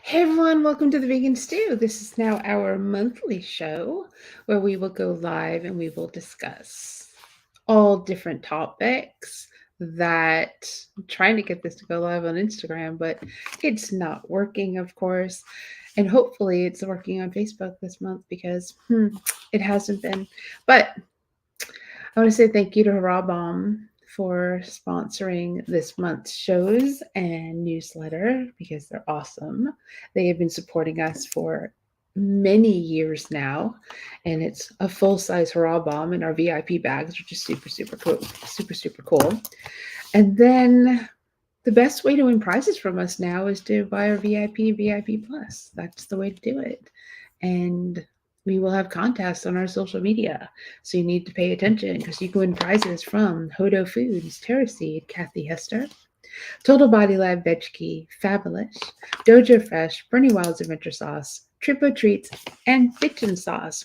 Hey everyone, welcome to the Vegan Stew. This is now our monthly show where we will go live and we will discuss all different topics that I'm trying to get this to go live on Instagram, but it's not working, of course. And hopefully it's working on Facebook this month because it hasn't been. But I want to say thank you to Raw Bomb for sponsoring this month's shows and newsletter because they're awesome. They have been supporting us for many years now, and it's a full-size Hurrah Bomb in our VIP bags, which is super cool. Super cool. And then the best way to win prizes from us now is to buy our VIP Plus. That's the way to do it. And we will have contests on our social media. So you need to pay attention because you can win prizes from Hodo Foods, Terraseed, Kathy Hester, Total Body Lab Veg Key, Fabulous, Dojo Fresh, Bernie Wild's Adventure Sauce, Tripo Treats, and Bitchin' Sauce.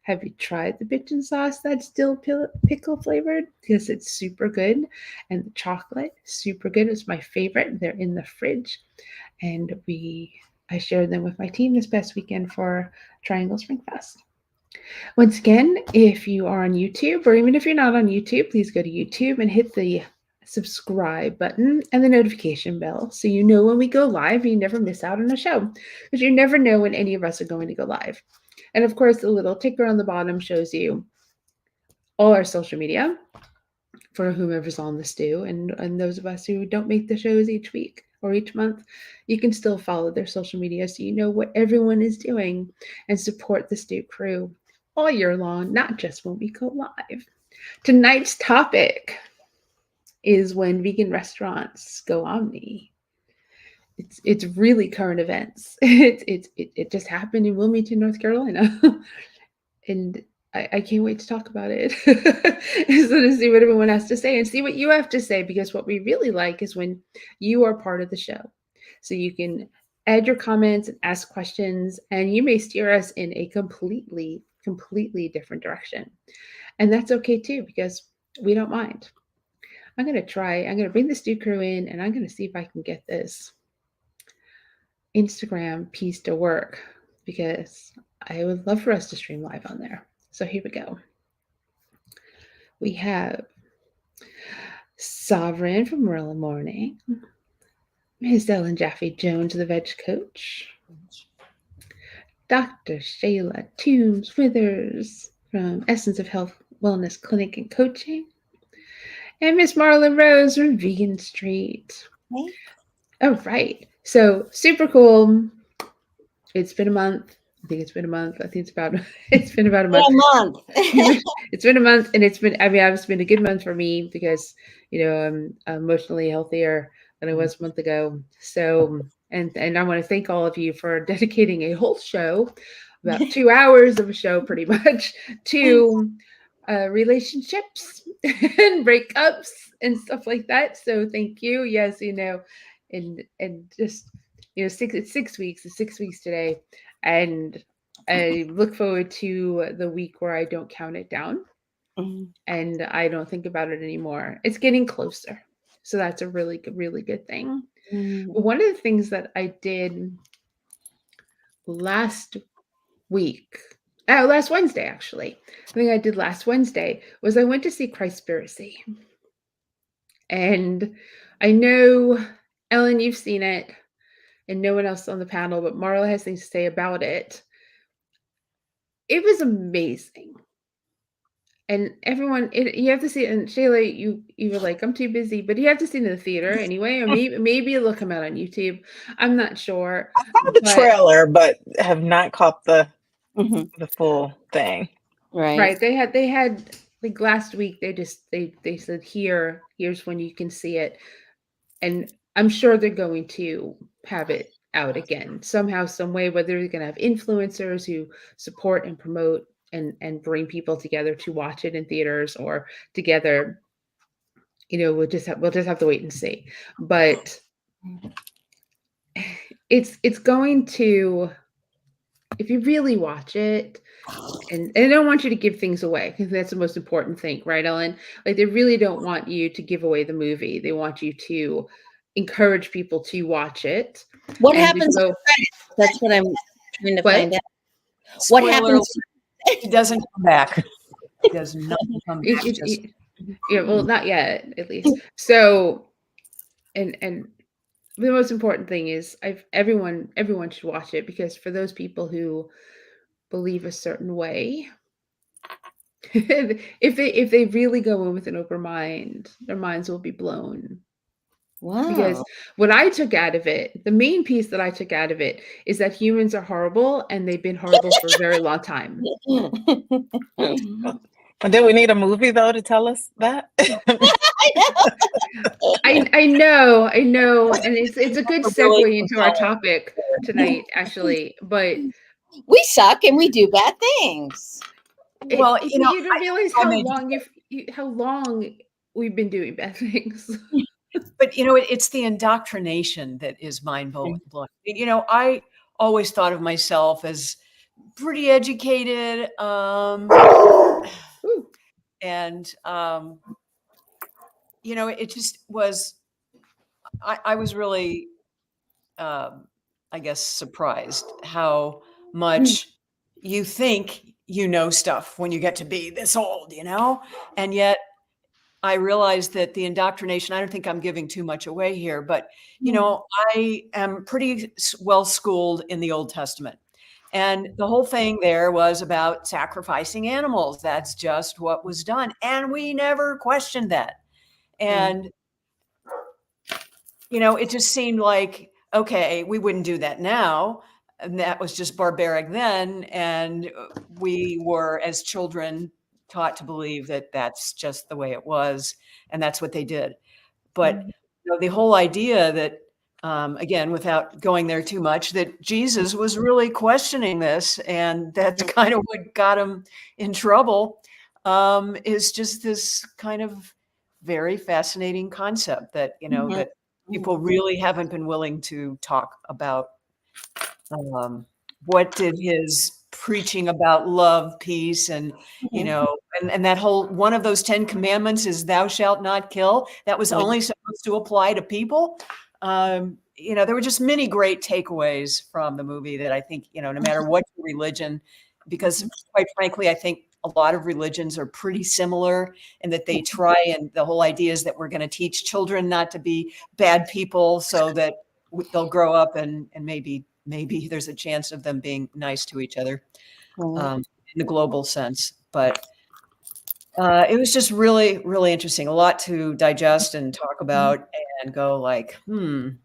Have you tried the bitchin' sauce that's dill pickle flavored? Because it's super good. And the chocolate, super good. It's my favorite. They're in the fridge. And I shared them with my team this past weekend for Triangle Spring Fest. Once again, if you are on YouTube, or even if you're not on YouTube, please go to YouTube and hit the subscribe button and the notification bell so you know when we go live and you never miss out on a show, because you never know when any of us are going to go live. And of course, the little ticker on the bottom shows you all our social media for whomever's on the stew, and those of us who don't make the shows each week or each month, you can still follow their social media so you know what everyone is doing and support the stew crew all year long, not just when we go live. Tonight's topic is when vegan restaurants go Omni. It's really current events. It just happened in Wilmington, North Carolina, and I can't wait to talk about it. So to see what everyone has to say and see what you have to say, because what we really like is when you are part of the show. So you can add your comments and ask questions, and you may steer us in a completely different direction. And that's okay too, because we don't mind. I'm going to bring the stew crew in, and I'm going to see if I can get this Instagram piece to work, because I would love for us to stream live on there. So here we go. We have Sovereign from Marilla Morning, Ms. Ellen Jaffe Jones, the Veg Coach, Dr. Shayla Toombs Withers from Essence of Health Wellness Clinic and Coaching, and Miss Marla Rose from Vegan Street. Hey. All right. So super cool. It's been a month. I think it's been a month. I think it's been about a month. It's been a month, and it's been a good month for me because, I'm emotionally healthier than I was a month ago. So, and I want to thank all of you for dedicating a whole show, about 2 hours of a show pretty much, to relationships and breakups and stuff like that. So thank you. Yes, and just, it's 6 weeks. It's 6 weeks today. And I look forward to the week where I don't count it down and I don't think about it anymore. It's getting closer. So that's a really good thing. One of the things that I did last Wednesday, actually, the thing I did last Wednesday was I went to see Christspiracy. And I know, Ellen, you've seen it, and no one else on the panel, but Marla has things to say about it. It was amazing. And everyone, you have to see it. And Shayla, you were like, I'm too busy, but you have to see it in the theater anyway. Or maybe it'll come out on YouTube. I'm not sure. I saw the trailer, but have not caught the full thing. Right. They had like last week. They said here's when you can see it, and I'm sure they're going to have it out again somehow, some way. Whether they're going to have influencers who support and promote and bring people together to watch it in theaters or together, we'll just have to wait and see. But it's going to, if you really watch it, and I don't want you to give things away, because that's the most important thing, right, Ellen? Like, they really don't want you to give away the movie. They want you to encourage people to watch it. What happens? That's what I'm trying to find What? out. What Spoiler happens? alert, he doesn't come back. He does not come back. Yeah, well, not yet, at least. So, and the most important thing is everyone should watch it, because for those people who believe a certain way, if they really go in with an open mind, their minds will be blown. Wow. Because what I took out of it, the main piece that I took out of it, is that humans are horrible, and they've been horrible for a very long time. But do we need a movie though to tell us that? I know, and it's a good segue into our topic tonight, actually. But we suck and we do bad things. Well, you don't realize how I long how long we've been doing bad things. But it's the indoctrination that is mind-blowing. I always thought of myself as pretty educated, and it just was. I was really, I guess, surprised how much you think you know stuff when you get to be this old, and yet I realized that the indoctrination, I don't think I'm giving too much away here, but, I am pretty well schooled in the Old Testament. And the whole thing there was about sacrificing animals. That's just what was done. And we never questioned that. And, it just seemed like, okay, we wouldn't do that now. And that was just barbaric then. And we were, as children, taught to believe that that's just the way it was, and that's what they did. But the whole idea that, again, without going there too much, that Jesus was really questioning this, and that's kind of what got him in trouble, is just this kind of very fascinating concept that that people really haven't been willing to talk about. What did his preaching about love, peace, and and that whole one of those 10 commandments is thou shalt not kill. That was only supposed to apply to people. There were just many great takeaways from the movie that I think, no matter what your religion, because quite frankly, I think a lot of religions are pretty similar in that they try, and the whole idea is that we're going to teach children not to be bad people so that they'll grow up and maybe there's a chance of them being nice to each other, in the global sense. But it was just really, really interesting. A lot to digest and talk about and go like, It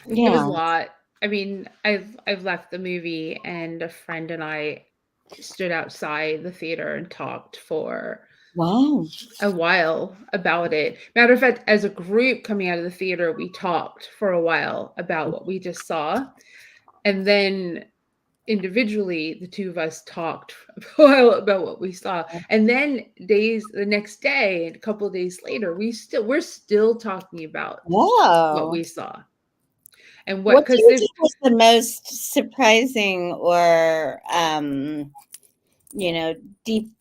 was a lot. I mean, I've left the movie, and a friend and I stood outside the theater and talked for a while about it. Matter of fact, as a group coming out of the theater, we talked for a while about what we just saw. And then individually, the two of us talked a while about what we saw. And then the next day, and a couple of days later, we're still talking about what we saw. And what do you think was the most surprising or deep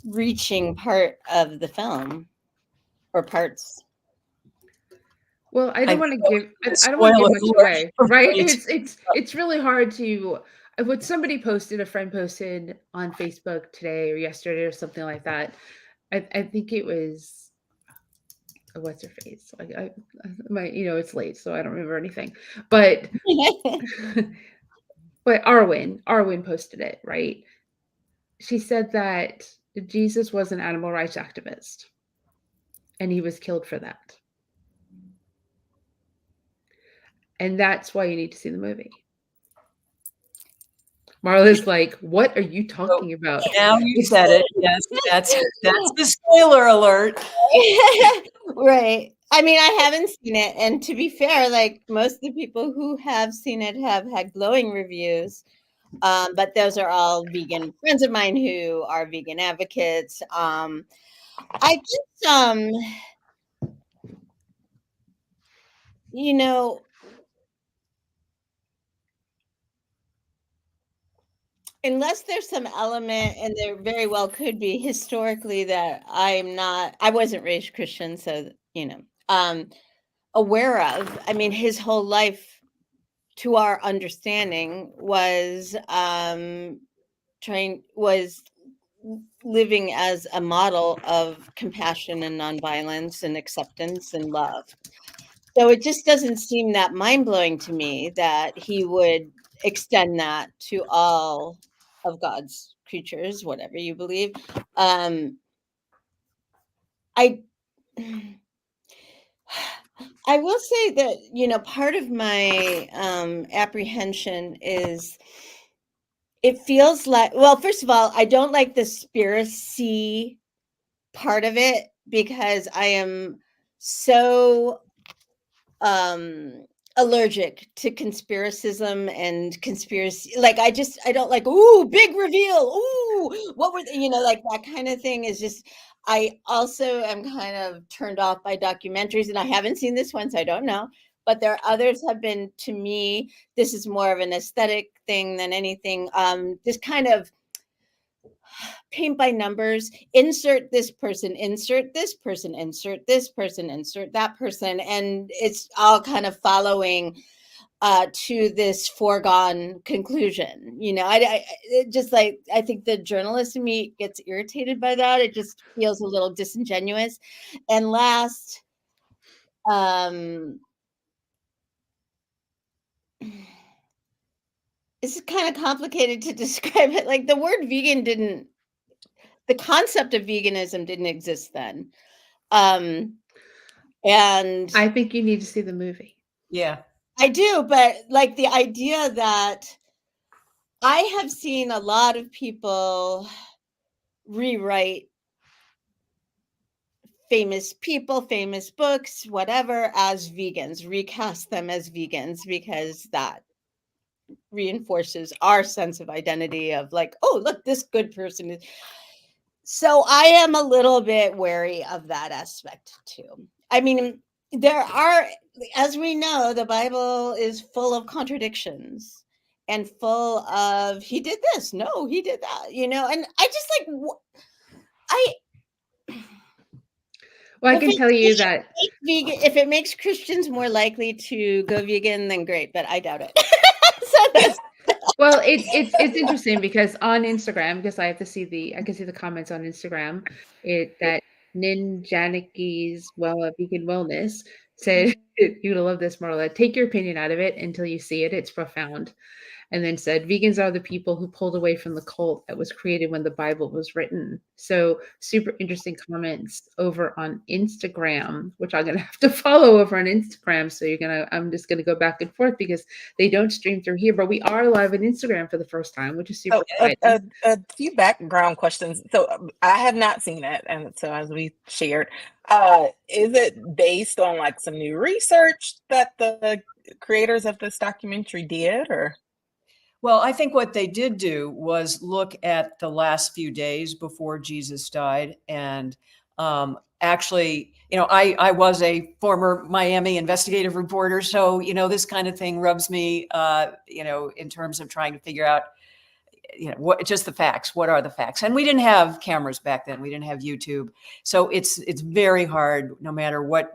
reaching part of the film, or parts? Well, I don't want to give much away, right? It's really hard to. What somebody posted, a friend posted on Facebook today or yesterday or something like that. I think it was, what's her face? It's late, so I don't remember anything. But but Arwen posted it, right? She said that Jesus was an animal rights activist, and he was killed for that. And that's why you need to see the movie. Marla's like, what are you talking about? Now you said it. Yes, that's the spoiler alert. Right. I mean, I haven't seen it, and to be fair, like most of the people who have seen it have had glowing reviews. But those are all vegan friends of mine who are vegan advocates. I just unless there's some element, and there very well could be historically, that I wasn't raised Christian, so aware of. I mean, his whole life to our understanding, was living as a model of compassion and nonviolence and acceptance and love. So it just doesn't seem that mind-blowing to me that he would extend that to all of God's creatures, whatever you believe. I will say that, part of my apprehension is, it feels like, well, first of all, I don't like the spiracy part of it, because I am so allergic to conspiracism and conspiracy. Like, I don't like, ooh, big reveal, ooh, what were they, like that kind of thing is just, I also am kind of turned off by documentaries, and I haven't seen this one, so I don't know. But there are others have been, to me, this is more of an aesthetic thing than anything. Just kind of paint by numbers, insert this person, insert this person, insert this person, insert that person. And it's all kind of following to this foregone conclusion. It just, like, I think the journalist in me gets irritated by that. It just feels a little disingenuous. And last, it's kind of complicated to describe it. Like, the word vegan the concept of veganism didn't exist then. And I think you need to see the movie. Yeah. I do, but like the idea that I have seen a lot of people rewrite famous people, famous books, whatever, as vegans, recast them as vegans, because that reinforces our sense of identity of, like, oh, look, this good person is. So I am a little bit wary of that aspect too. I mean, there are, as we know, the Bible is full of contradictions and full of, he did this, no, he did that, and I just, like, Well, I can tell you that vegan, if it makes Christians more likely to go vegan, then great, but I doubt it. So that's, well, it's interesting because on Instagram, because I can see the comments on Instagram, that Ninjaniki's vegan wellness said, "You're gonna love this, Marla. Take your opinion out of it until you see it. It's profound." And then said, "Vegans are the people who pulled away from the cult that was created when the Bible was written." So super interesting comments over on Instagram, which I'm gonna have to follow over on Instagram. So I'm just gonna go back and forth because they don't stream through here, but we are live on Instagram for the first time, which is super exciting. A few background questions. So I have not seen it, and so as we shared, is it based on like some new research that the creators of this documentary did, or? Well, I think what they did do was look at the last few days before Jesus died. And actually, I was a former Miami investigative reporter. So, this kind of thing rubs me, in terms of trying to figure out, just the facts. What are the facts? And we didn't have cameras back then. We didn't have YouTube. So it's very hard, no matter what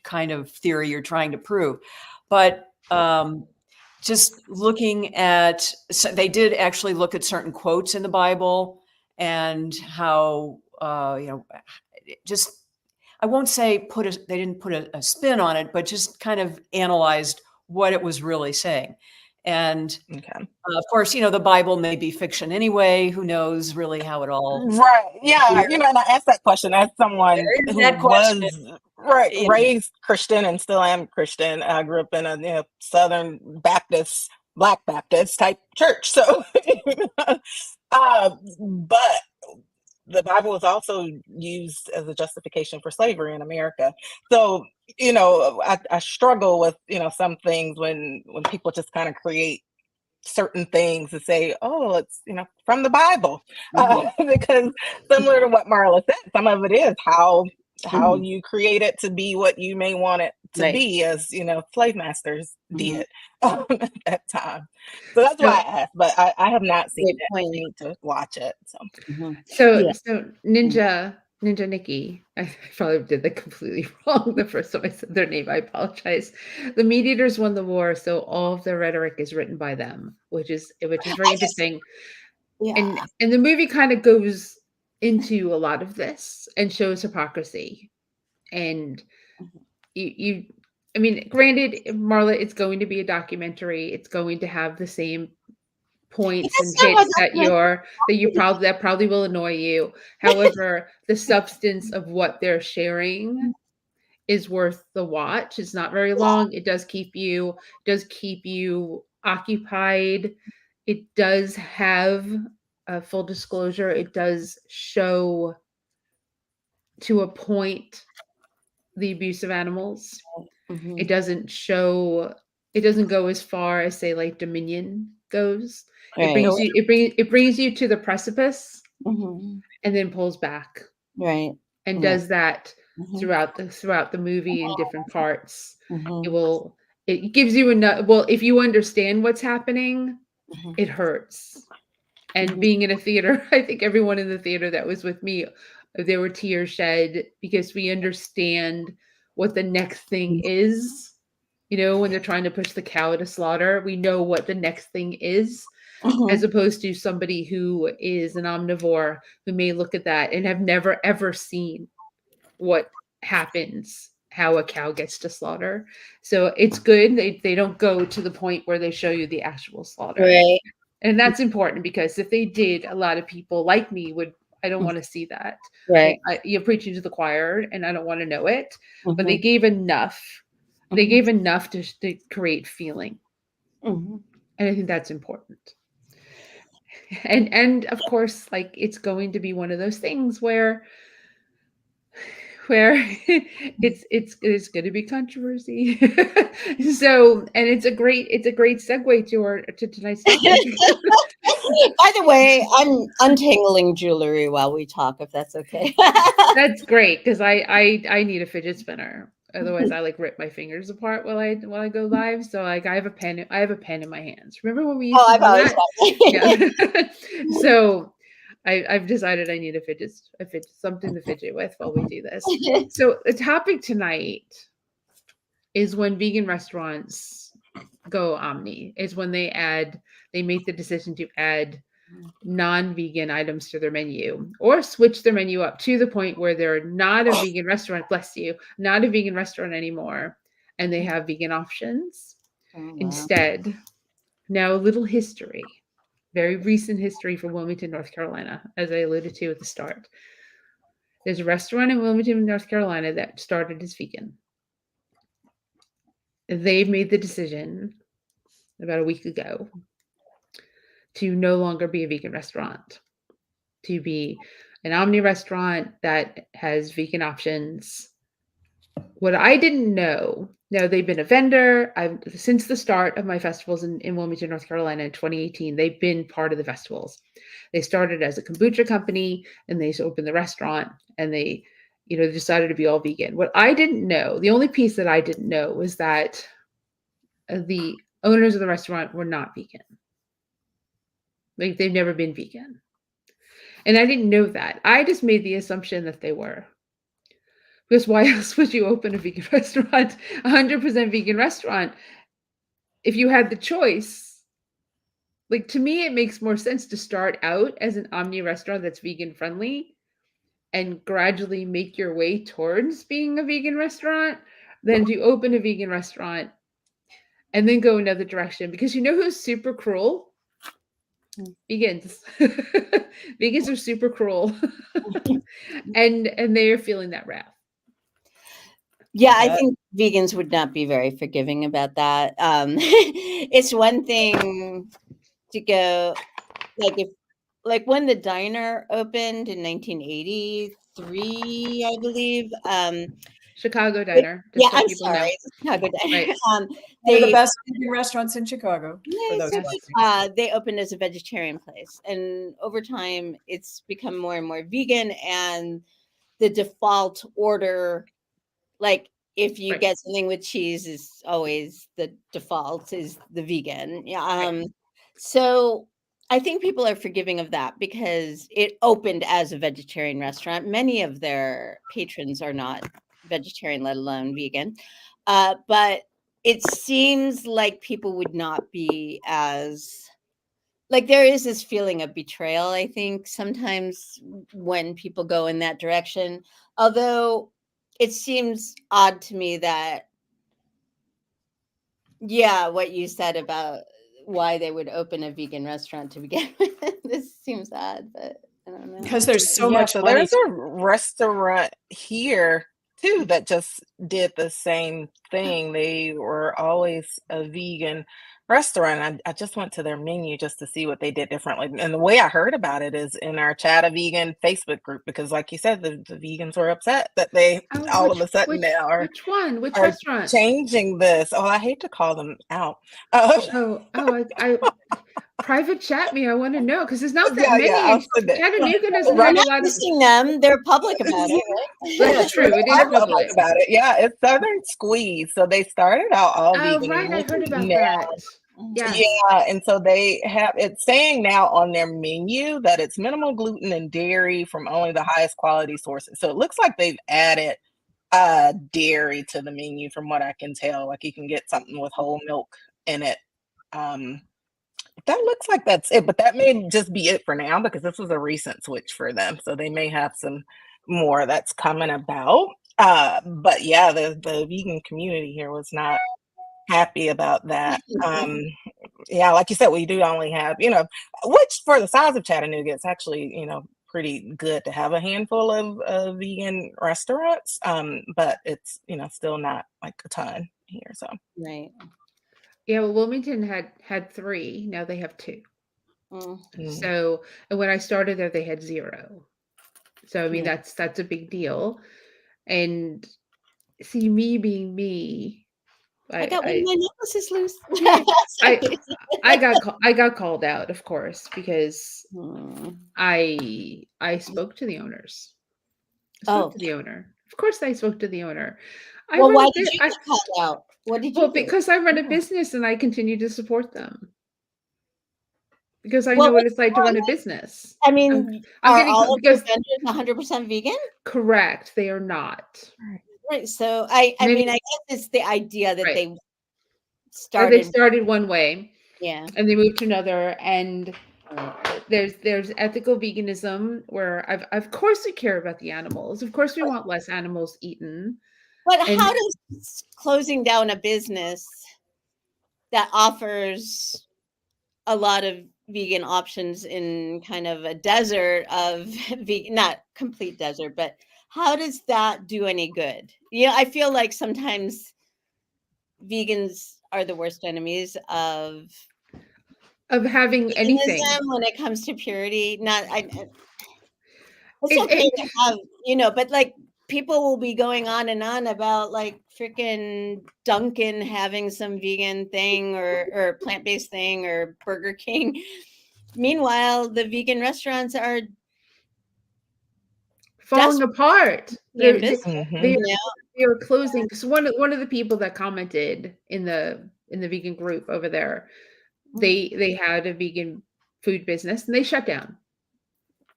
kind of theory you're trying to prove. But just looking at, so they did actually look at certain quotes in the Bible and how, just, I won't say they didn't put a spin on it, but just kind of analyzed what it was really saying. And Okay. of course, the Bible may be fiction anyway. Who knows really how it all. Right. Yeah. And I asked that question as someone who was raised Christian and still am Christian. I grew up in a Southern Baptist, Black Baptist type church. So, but the Bible was also used as a justification for slavery in America. So, I struggle with, some things when people just kind of create certain things to say, oh, it's, from the Bible. Because similar to what Marla said, some of it is how you create it to be what you may want it to be, as slave masters did at that time. So that's why I asked, but I have not seen it. I need to watch it. So so Ninja, Ninja Nikki. I probably did that completely wrong the first time I said their name. I apologize. The meat eaters won the war, so all of their rhetoric is written by them, which is very interesting. Yeah. And the movie kind of goes into a lot of this and shows hypocrisy. And you I mean, granted, Marla, it's going to be a documentary. It's going to have the same points and That's not how hits that probably will annoy you. However, the substance of what they're sharing is worth the watch. It's not very long. It does keep you occupied. It does have full disclosure. It does show to a point the abuse of animals. Mhm. It doesn't show. It doesn't go as far as say like Dominion goes. It Right. brings you. It brings you to the precipice Mhm. and then pulls back Right. and Yeah. does that Mhm. throughout the movie in different parts. Mhm. It gives you enough. Well, if you understand what's happening, Mhm. it hurts. And Mhm. being in a theater, I think everyone in the theater that was with me, there were tears shed because we understand what the next thing is. You know, when they're trying to push the cow to slaughter, we know what the next thing is, as Mhm. opposed to somebody who is an omnivore who may look at that and have never ever seen what happens, how a cow gets to slaughter. So it's good they don't go to the point where they show you the actual slaughter. Right. And that's important because if they did, a lot of people like me would. I don't want to see that. Right. You're preaching to the choir, and I don't want to know it. But they Mhm. gave enough. They Mhm. gave enough to create feeling, Mhm. and I think that's important. And of course, like it's going to be one of those things where it's going to be controversy. So, and it's a great segue to tonight's topic. By the way, I'm untangling jewelry while we talk, if that's okay. That's great because I need a fidget spinner. Otherwise, I like rip my fingers apart while I go live. So like I have a pen in my hands. Remember when we used Oh, to I've do always that? had Yeah. So I've decided I need a fidget something to fidget with while we do this. So the topic tonight is when vegan restaurants go Omni. Is when they make the decision to add non-vegan items to their menu or switch their menu up to the point where they're not a vegan restaurant, bless you, not a vegan restaurant anymore, and they have vegan options Oh, wow. instead. Now, a little history, very recent history from Wilmington, North Carolina, as I alluded to at the start. There's a restaurant in Wilmington, North Carolina that started as vegan. They made the decision about a week ago to no longer be a vegan restaurant, to be an Omni restaurant that has vegan options. What I didn't know, now they've been a vendor. I've since the start of my festivals in Wilmington, North Carolina in 2018, they've been part of the festivals. They started as a kombucha company and they opened the restaurant and they, decided to be all vegan. What I didn't know, the only piece that I didn't know was that the owners of the restaurant were not vegan. Like they've never been vegan. And I didn't know that. I just made the assumption that they were. Because why else would you open a vegan restaurant, 100% vegan restaurant, if you had the choice? Like to me, it makes more sense to start out as an Omni restaurant that's vegan friendly and gradually make your way towards being a vegan restaurant than to open a vegan restaurant and then go another direction. Because you know who's super cruel? Vegans. Vegans are super cruel. and they are feeling that wrath. Yeah, I think vegans would not be very forgiving about that. It's one thing to go like when the diner opened in 1983, I believe. Chicago Diner, just so I'm people know. sorry, Chicago Diner. Right. One of the best vegan restaurants in Chicago. For those They opened as a vegetarian place, and over time, it's become more and more vegan. And the default order, like if you Right. get something with cheese, is always the default is the vegan. Yeah. So I think people are forgiving of that because it opened as a vegetarian restaurant. Many of their patrons are not vegetarian, let alone vegan. But it seems like people would not be as like there is this feeling of betrayal, I think, sometimes when people go in that direction. Although it seems odd to me that, yeah, what you said about why they would open a vegan restaurant to begin with. This seems odd, but I don't know. Because there's so Yeah, much so money. there's a restaurant here too that just did the same thing. They were always a vegan restaurant. I just went to their menu just to see what they did differently. And the way I heard about it is in our Chat a Vegan Facebook group, because like you said, the vegans were upset that they Oh, all of a sudden now which one? Which are restaurant? changing this. Oh, I hate to call them out. I private chat me. I want to know because there's not that Yeah, many, I'll and send it. Chattanooga doesn't We're have a not lot of. missing them. They're public about it, right? That's true. It is Are public public. about it. Yeah, it's Southern Squeeze. So they started out all Oh, vegan. right. I and heard about now, that. Yes. yeah, and so they have it's saying now on their menu that it's minimal gluten and dairy from only the highest quality sources. So it looks like they've added dairy to the menu from what I can tell. Like you can get something with whole milk in it. That looks like that's it, but that may just be it for now because this was a recent switch for them. So they may have some more that's coming about. But yeah, the vegan community here was not happy about that. Yeah, like you said, we do only have, which for the size of Chattanooga, it's actually, pretty good to have a handful of vegan restaurants. But it's, still not like a ton here. So Right. Yeah, well, Wilmington had 3. Now they have 2. So, and when I started there, they had 0. So I mean, that's a big deal. And see, me being me, I got one of my necklaces loose. I got called out, of course, because I spoke to the owners. I spoke to the owner. Of course, I spoke to the owner. Well, why did you get called out? What did you Well, do? because I run a business and I continue to support them. Because I know what it's like to run a business. I mean, I'm are getting all of your because vendors 100% vegan? correct, they are not. Right. So I mean, I guess it's the idea that they started one way, yeah, and they moved to another, and there's ethical veganism where of course we care about the animals. Of course we want less animals eaten. But how does closing down a business that offers a lot of vegan options in kind of a desert of vegan, not complete desert, but how does that do any good? Yeah, I feel like sometimes vegans are the worst enemies of having anything when it comes to purity. It's It- okay it- to have, but like people will be going on and on about like freaking Dunkin' having some vegan thing or plant-based thing or Burger King. Meanwhile, the vegan restaurants are falling apart. They are closing. Because one of the people that commented in the vegan group over there, they had a vegan food business and they shut down.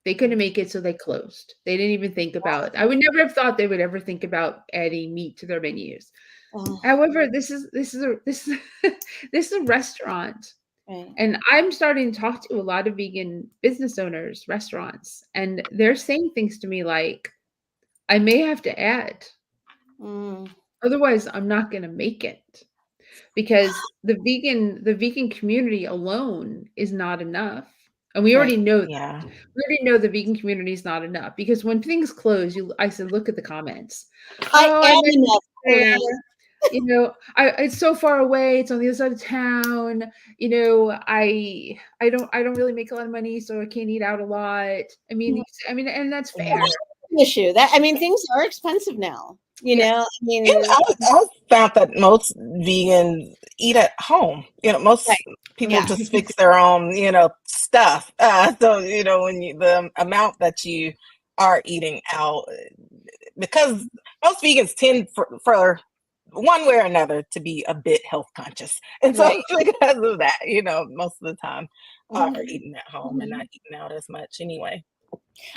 They couldn't make it, so they closed. They didn't even think about it. I would never have thought they would ever think about adding meat to their menus. However, this is a restaurant. Right. And I'm starting to talk to a lot of vegan business owners, restaurants, and they're saying things to me like, I may have to add. Otherwise, I'm not going to make it. Because the vegan community alone is not enough. And we already know that. Yeah. We already know the vegan community is not enough because when things close, I said, look at the comments. It's so far away. It's on the other side of town. I don't really make a lot of money, so I can't eat out a lot. I mean, and that's fair. Issue that things are expensive now. I mean, I found that most vegans eat at home. Most people just fix their own, stuff. So when the amount that you are eating out, because most vegans tend for one way or another to be a bit health conscious. And so Right. because of that, most of the time are Mhm. eating at home and not eating out as much anyway.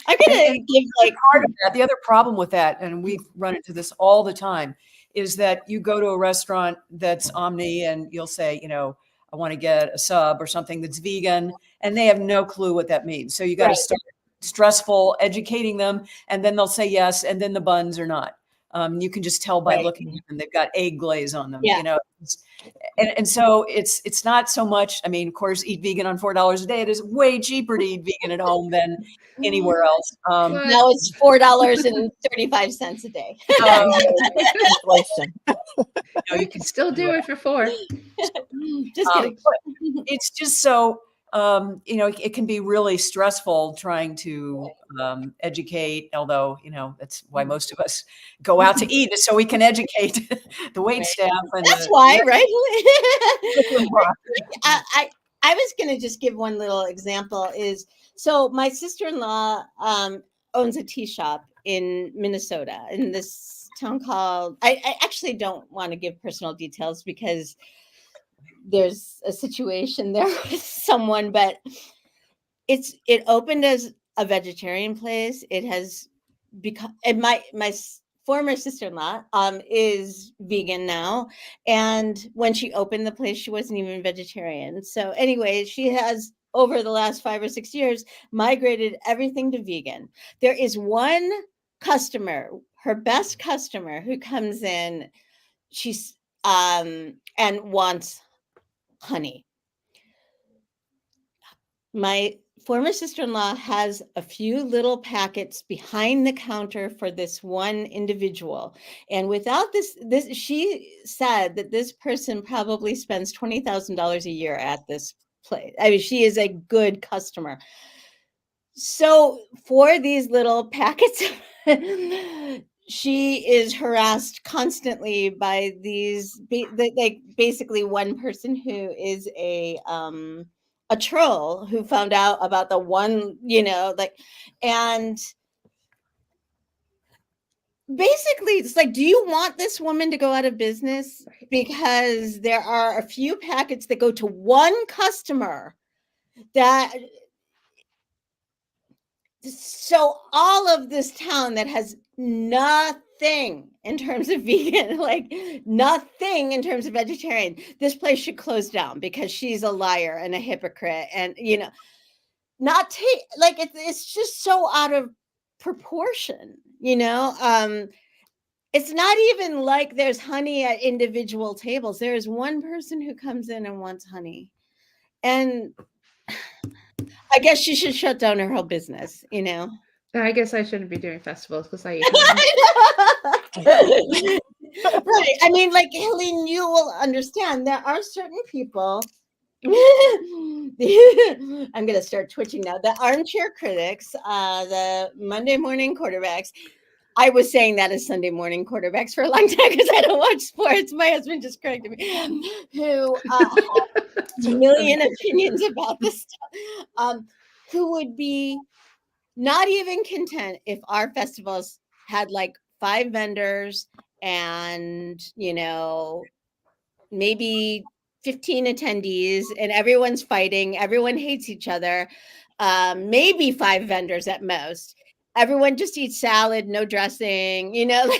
I'm gonna give like Part of that, the other problem with that, and we've run into this all the time, is that you go to a restaurant that's Omni and you'll say, I want to get a sub or something that's vegan, and they have no clue what that means. So you got to Right. start stressful educating them, and then they'll say yes, and then the buns are not. You can just tell by Right. looking at them; they've got egg glaze on them. Yeah. And so it's not so much. I mean, of course, eat vegan on $4 a day. It is way cheaper to eat vegan at home than anywhere else. But Now it's $4.35 a day. Inflation. you can still do it for 4. Just kidding. It's just so it can be really stressful trying to educate, although that's why most of us go out to eat, is so we can educate the wait Right. staff. And That's why, right? I was going to just give one little example. So my sister-in-law owns a tea shop in Minnesota, in this town called, I actually don't want to give personal details because there's a situation there with someone, but it opened as a vegetarian place. It has become, and my former sister-in-law is vegan now, and when she opened the place, she wasn't even vegetarian. So anyway, she has over the last 5 or 6 years migrated everything to vegan. There is one customer, her best customer, who comes in, she's and wants honey. My former sister-in-law has a few little packets behind the counter for this one individual. And without this, she said that this person probably spends $20,000 a year at this place. I mean, she is a good customer. So for these little packets, she is harassed constantly by these, like basically one person who is a troll who found out about the one, and basically it's like, do you want this woman to go out of business? Because there are a few packets that go to one customer that, so all of this town that has nothing in terms of vegan, like nothing in terms of vegetarian, this place should close down because she's a liar and a hypocrite, and not take, like it's just so out of proportion. It's not even like there's honey at individual tables. There is one person who comes in and wants honey, and I guess she should shut down her whole business. I guess I shouldn't be doing festivals because I eat Right. I mean, like, Helene, you will understand there are certain people. I'm going to start twitching now. The armchair critics, the Monday morning quarterbacks. I was saying that as Sunday morning quarterbacks for a long time because I don't watch sports. My husband just corrected me. Who have a million opinions about this stuff. Who would be not even content if our festivals had like 5 vendors and, maybe 15 attendees and everyone's fighting, everyone hates each other, maybe 5 vendors at most. Everyone just eats salad, no dressing, that's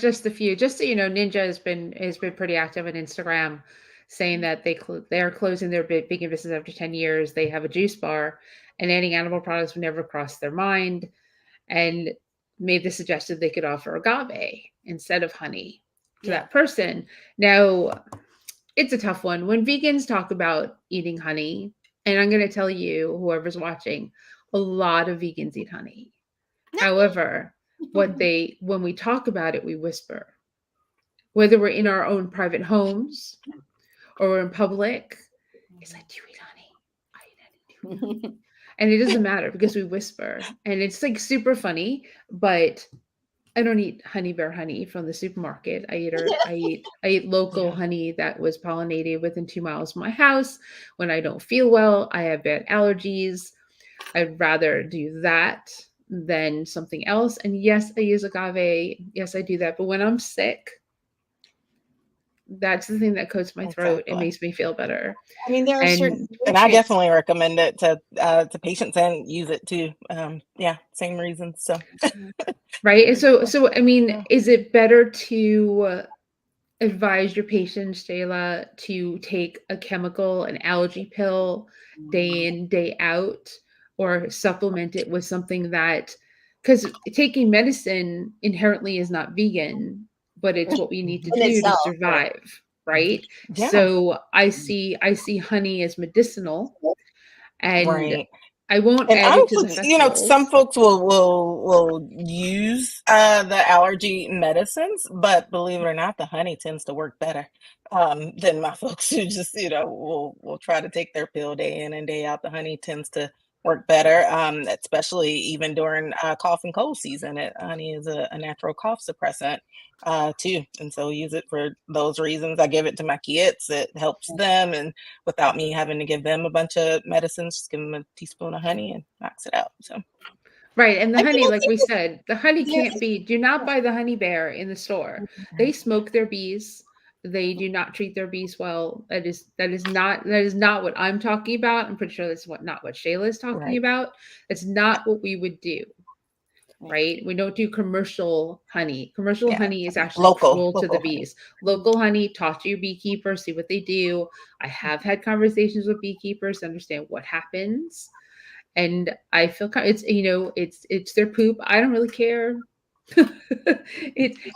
just a few. Just so you know, Ninja has been pretty active on Instagram, saying that they are closing their vegan business after 10 years. They have a juice bar, and adding animal products would never cross their mind, and made the suggestion they could offer agave instead of honey to that person. Now, it's a tough one when vegans talk about eating honey, and I'm going to tell you, whoever's watching, a lot of vegans eat honey. However, when we talk about it, we whisper. Whether we're in our own private homes or we're in public, it's like, do you eat honey? I eat honey. And it doesn't matter because we whisper. And it's like super funny, but I don't eat honey bear honey from the supermarket. I eat local honey that was pollinated within 2 miles of my house. When I don't feel well, I have bad allergies. I'd rather do that than something else. And yes, I use agave. Yes, I do that. But when I'm sick, that's the thing that coats my throat. It Exactly. makes me feel better. I mean, there are certain And I nutrients. definitely recommend it to patients and use it too. Yeah, same reasons. So Right. And so I mean, Yeah. is it better to advise your patients, Jayla, to take a chemical, an allergy pill day in, day out, or supplement it with something that, because taking medicine inherently is not vegan, but it's what we need to In do to itself, right? survive, right? Yeah. So I see honey as medicinal, and Right. I won't And add it to the honestly, some festivals. folks will use the allergy medicines, but believe it or not, the honey tends to work better than my folks who just will try to take their pill day in and day out. The honey tends to work better, especially even during cough and cold season. Honey is a natural cough suppressant too, and so use it for those reasons. I give it to my kids; it helps them, and without me having to give them a bunch of medicines, just give them a teaspoon of honey and knocks it out. So Right, and the I mean, honey, I like think we said, the honey there can't be. Do not buy the honey bear in the store. They smoke their bees. They do not treat their bees well. That is not what I'm talking about. I'm pretty sure that's not what Shayla is talking right, about. It's not what we would do, right? We don't do commercial honey. Commercial yeah, honey is actually local cruel to the honey. bees. Local honey, talk to your beekeeper, see what they do. I have had conversations with beekeepers to understand what happens, and I feel it's it's their poop. I don't really care. I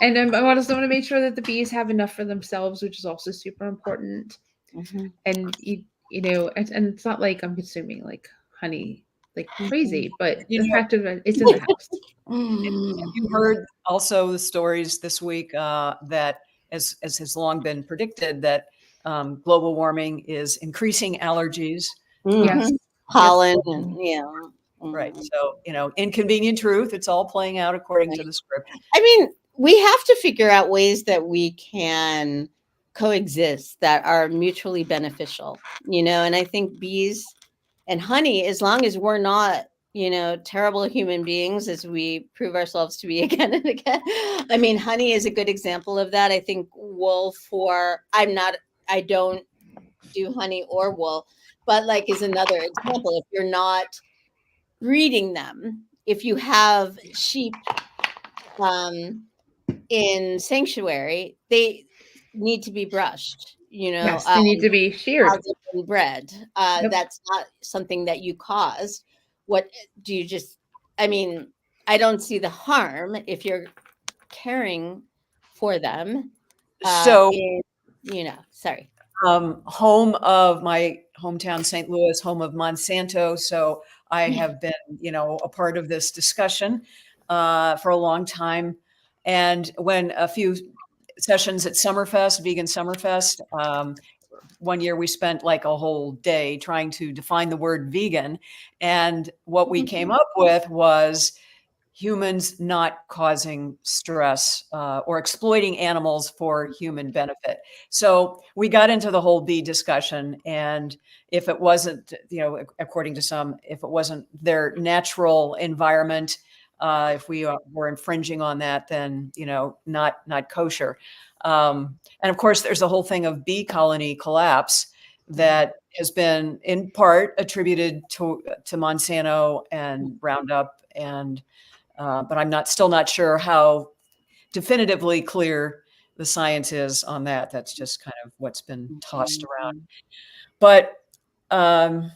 also want to make sure that the bees have enough for themselves, which is also super important. Mhm. And and it's not like I'm consuming like honey like crazy, but You the know, fact of it, it's in the house. Mm. you heard also the stories this week that, as has long been predicted, that global warming is increasing allergies. Yes. Mhm. Yep. Pollen and Mhm. yeah. Right. Mhm. So, inconvenient truth. It's all playing out according to Right. the script. I mean, we have to figure out ways that we can coexist that are mutually beneficial, and I think bees and honey, as long as we're not, terrible human beings, as we prove ourselves to be again and again. I mean, honey is a good example of that. I think wool I don't do honey or wool, but like is another example. If you're not breeding them, if you have sheep, um, in sanctuary, they need to be brushed, Yes, they need to be how sheared. they've been bred. Yep. That's not something that you caused. What do you just, I mean, I don't see the harm if you're caring for them. So, In, sorry. home of my hometown, St. Louis, home of Monsanto. So I have been, a part of this discussion for a long time. And when a few sessions at Summerfest, Vegan Summerfest, one year we spent like a whole day trying to define the word vegan. And what we came up with was humans not causing stress or exploiting animals for human benefit. So we got into the whole bee discussion. And if it wasn't, according to some, if it wasn't their natural environment, if we were infringing on that, then, not kosher. And of course, there's a whole thing of bee colony collapse that has been in part attributed to Monsanto and Roundup, and but I'm still not sure how definitively clear the science is on that. That's just kind of what's been tossed around. But I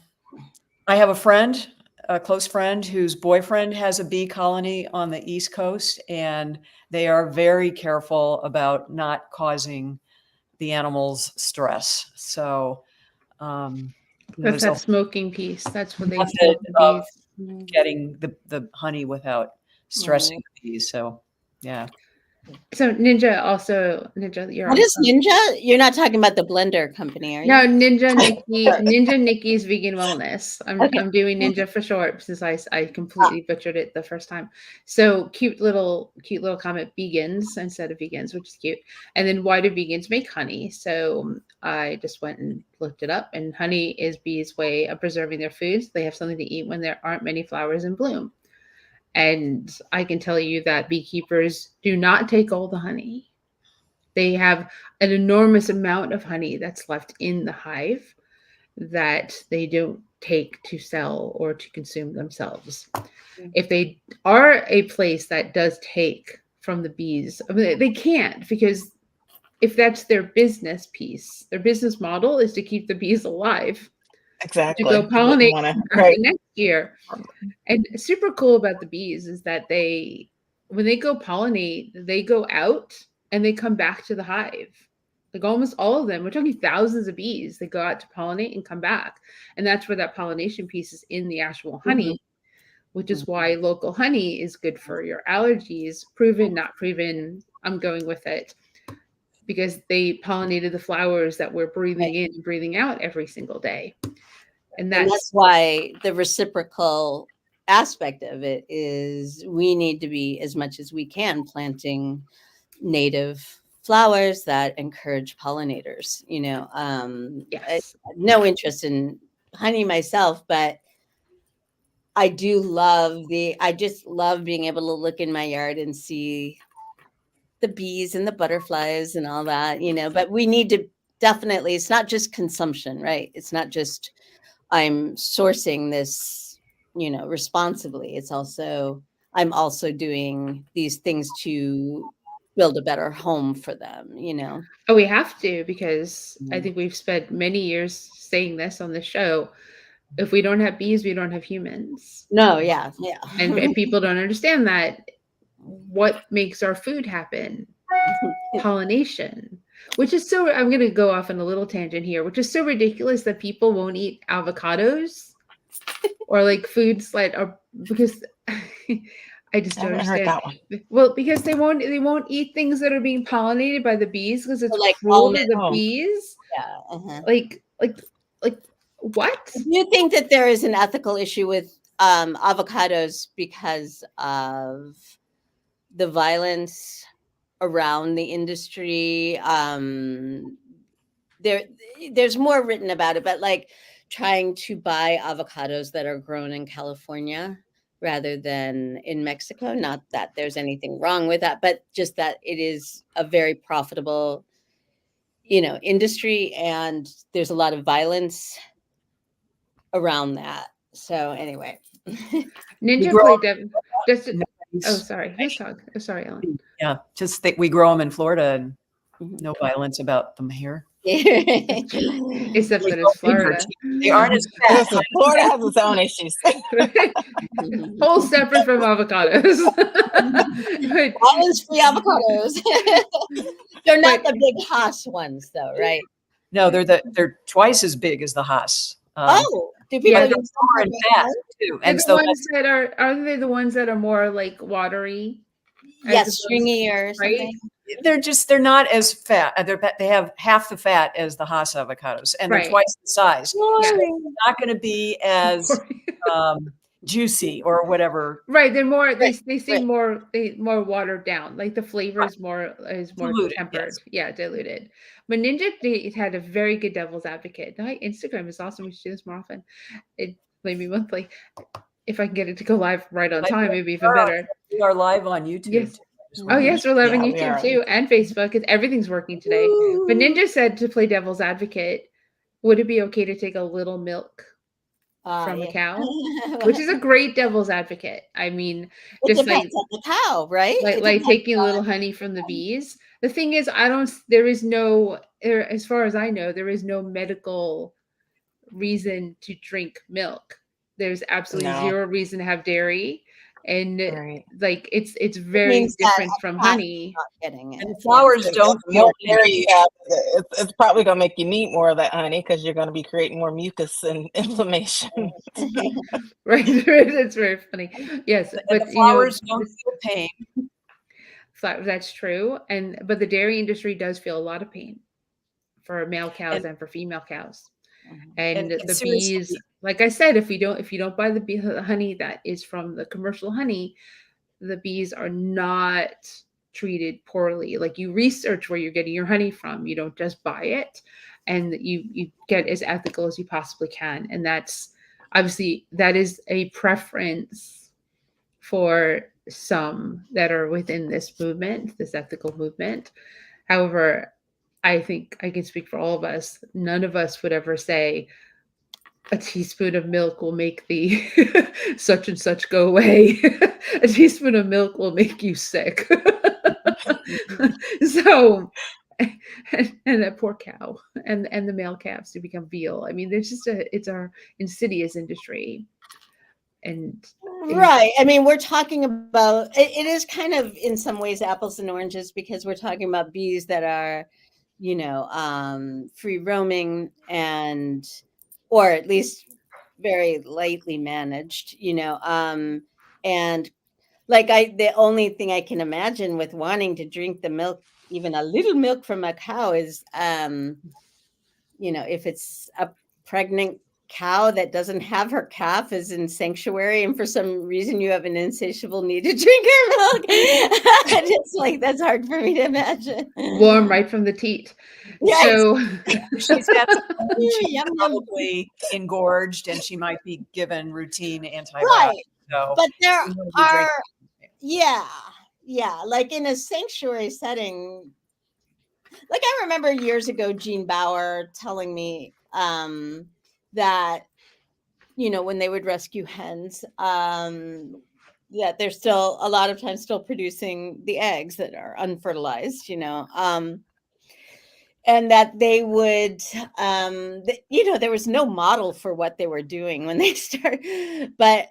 have a close friend, whose boyfriend has a bee colony on the East Coast, and they are very careful about not causing the animals stress. So, That's there's a that smoking piece. That's what they method smoke the of bees. getting the honey without stressing the bees. So, yeah. So Ninja, you're What is awesome. Ninja? You're not talking about the blender company, are No, you? Ninja Nikki's Vegan Wellness. Okay. I'm doing Ninja for short since I completely butchered it the first time. So cute little comment, vegans instead of vegans, which is cute. And then why do vegans make honey? So I just went and looked it up, and honey is bees' way of preserving their foods. They have something to eat when there aren't many flowers in bloom. And I can tell you that beekeepers do not take all the honey. They have an enormous amount of honey that's left in the hive that they don't take to sell or to consume themselves. If they are a place that does take from the bees, I mean, they can't, because if that's their business piece, their business model is to keep the bees alive, Exactly. to go You wouldn't pollinate wanna- the right. next year. And super cool about the bees is that when they go pollinate, they go out and they come back to the hive. Like almost all of them, we're talking thousands of bees, they go out to pollinate and come back. And that's where that pollination piece is in the actual honey, which is why local honey is good for your allergies. Proven, not proven, I'm going with it. Because they pollinated the flowers that we're breathing in and breathing out every single day. And that's why the reciprocal aspect of it is we need to be, as much as we can, planting native flowers that encourage pollinators. yes. No interest in honey myself, but I just love being able to look in my yard and see the bees and the butterflies and all that, but we need to definitely, it's not just consumption, right? It's not just I'm sourcing this, responsibly. It's also, I'm also doing these things to build a better home for them, Oh, we have to, because I think we've spent many years saying this on the show. If we don't have bees, we don't have humans. No, yeah. And people don't understand that. What makes our food happen? Pollination. Which is so, I'm going to go off on a little tangent here, which is so ridiculous that people won't eat avocados or like foods like, because I just don't understand. That one. Well, because they won't eat things that are being pollinated by the bees, because it's like cruel to the bees. Yeah. Like what? Do you think that there is an ethical issue with avocados because of the violence around the industry? There's more written about it, but like trying to buy avocados that are grown in California rather than in Mexico. Not that there's anything wrong with that, but just that it is a very profitable, industry, and there's a lot of violence around that. So anyway. Ninja played devil. Sorry. Who's talking? Oh, sorry, Ellen. Yeah, just think we grow them in Florida and no violence about them here. Except that it's Florida. They aren't as fat. Florida has its own issues. Whole separate from avocados. Violence-free avocados. They're not the big Haas ones, though, right? No, they're twice as big as the Haas. Do people use more in fat too? And the ones that aren't they the ones that are more like watery? Yes, stringy or something. They're not as fat. They have half the fat as the Haas avocados, and they're twice the size. So they're not going to be as juicy or whatever. Right. They're more. They seem more watered down. Like the flavor is more diluted, tempered. Yes. Yeah, diluted. But Ninja had a very good devil's advocate. Instagram is awesome. We should do this more often. It maybe monthly. If I can get it to go live right on time, maybe even better. We are live on YouTube. Yes. Oh yes, we're live on YouTube too, and Facebook, and everything's working today. Ooh. But Ninja said, to play devil's advocate, would it be okay to take a little milk from a cow? Which is a great devil's advocate. I mean, it just depends on the cow, right? Like taking a little honey from the bees. The thing is, as far as I know, there is no medical reason to drink milk. There's absolutely zero reason to have dairy. And like it's very different from honey. Getting it. And the flowers don't more dairy you have, it's probably gonna make you need more of that honey because you're gonna be creating more mucus and inflammation. Right. It's very funny. Yes. But the flowers don't feel pain. That's true. But the dairy industry does feel a lot of pain for male cows and for female cows. And the bees, like I said, if you don't buy the honey that is from the commercial honey, the bees are not treated poorly. Like, you research where you're getting your honey from. You don't just buy it, and you get as ethical as you possibly can. And that's obviously, that is a preference for some that are within this movement, this ethical movement. However, I think I can speak for all of us. None of us would ever say a teaspoon of milk will make the such and such go away. A teaspoon of milk will make you sick. So, and that poor cow and the male calves to become veal. I mean, there's just it's our insidious industry. And Right. I mean, we're talking about it is kind of in some ways apples and oranges because we're talking about bees that are, free roaming or at least very lightly managed, and the only thing I can imagine with wanting to drink the milk, even a little milk from a cow is, if it's a pregnant cow that doesn't have her calf is in sanctuary and for some reason you have an insatiable need to drink her milk. It's like, that's hard for me to imagine. warm right from the teat. Yes. So She's had she's Yum, yum. probably engorged and she might be given routine antibiotics. Right. So But there she wouldn't be are, drinking. yeah, like in a sanctuary setting. Like I remember years ago, Jean Bauer telling me that, when they would rescue hens, that they're still a lot of times still producing the eggs that are unfertilized, and that they would, there was no model for what they were doing when they started. But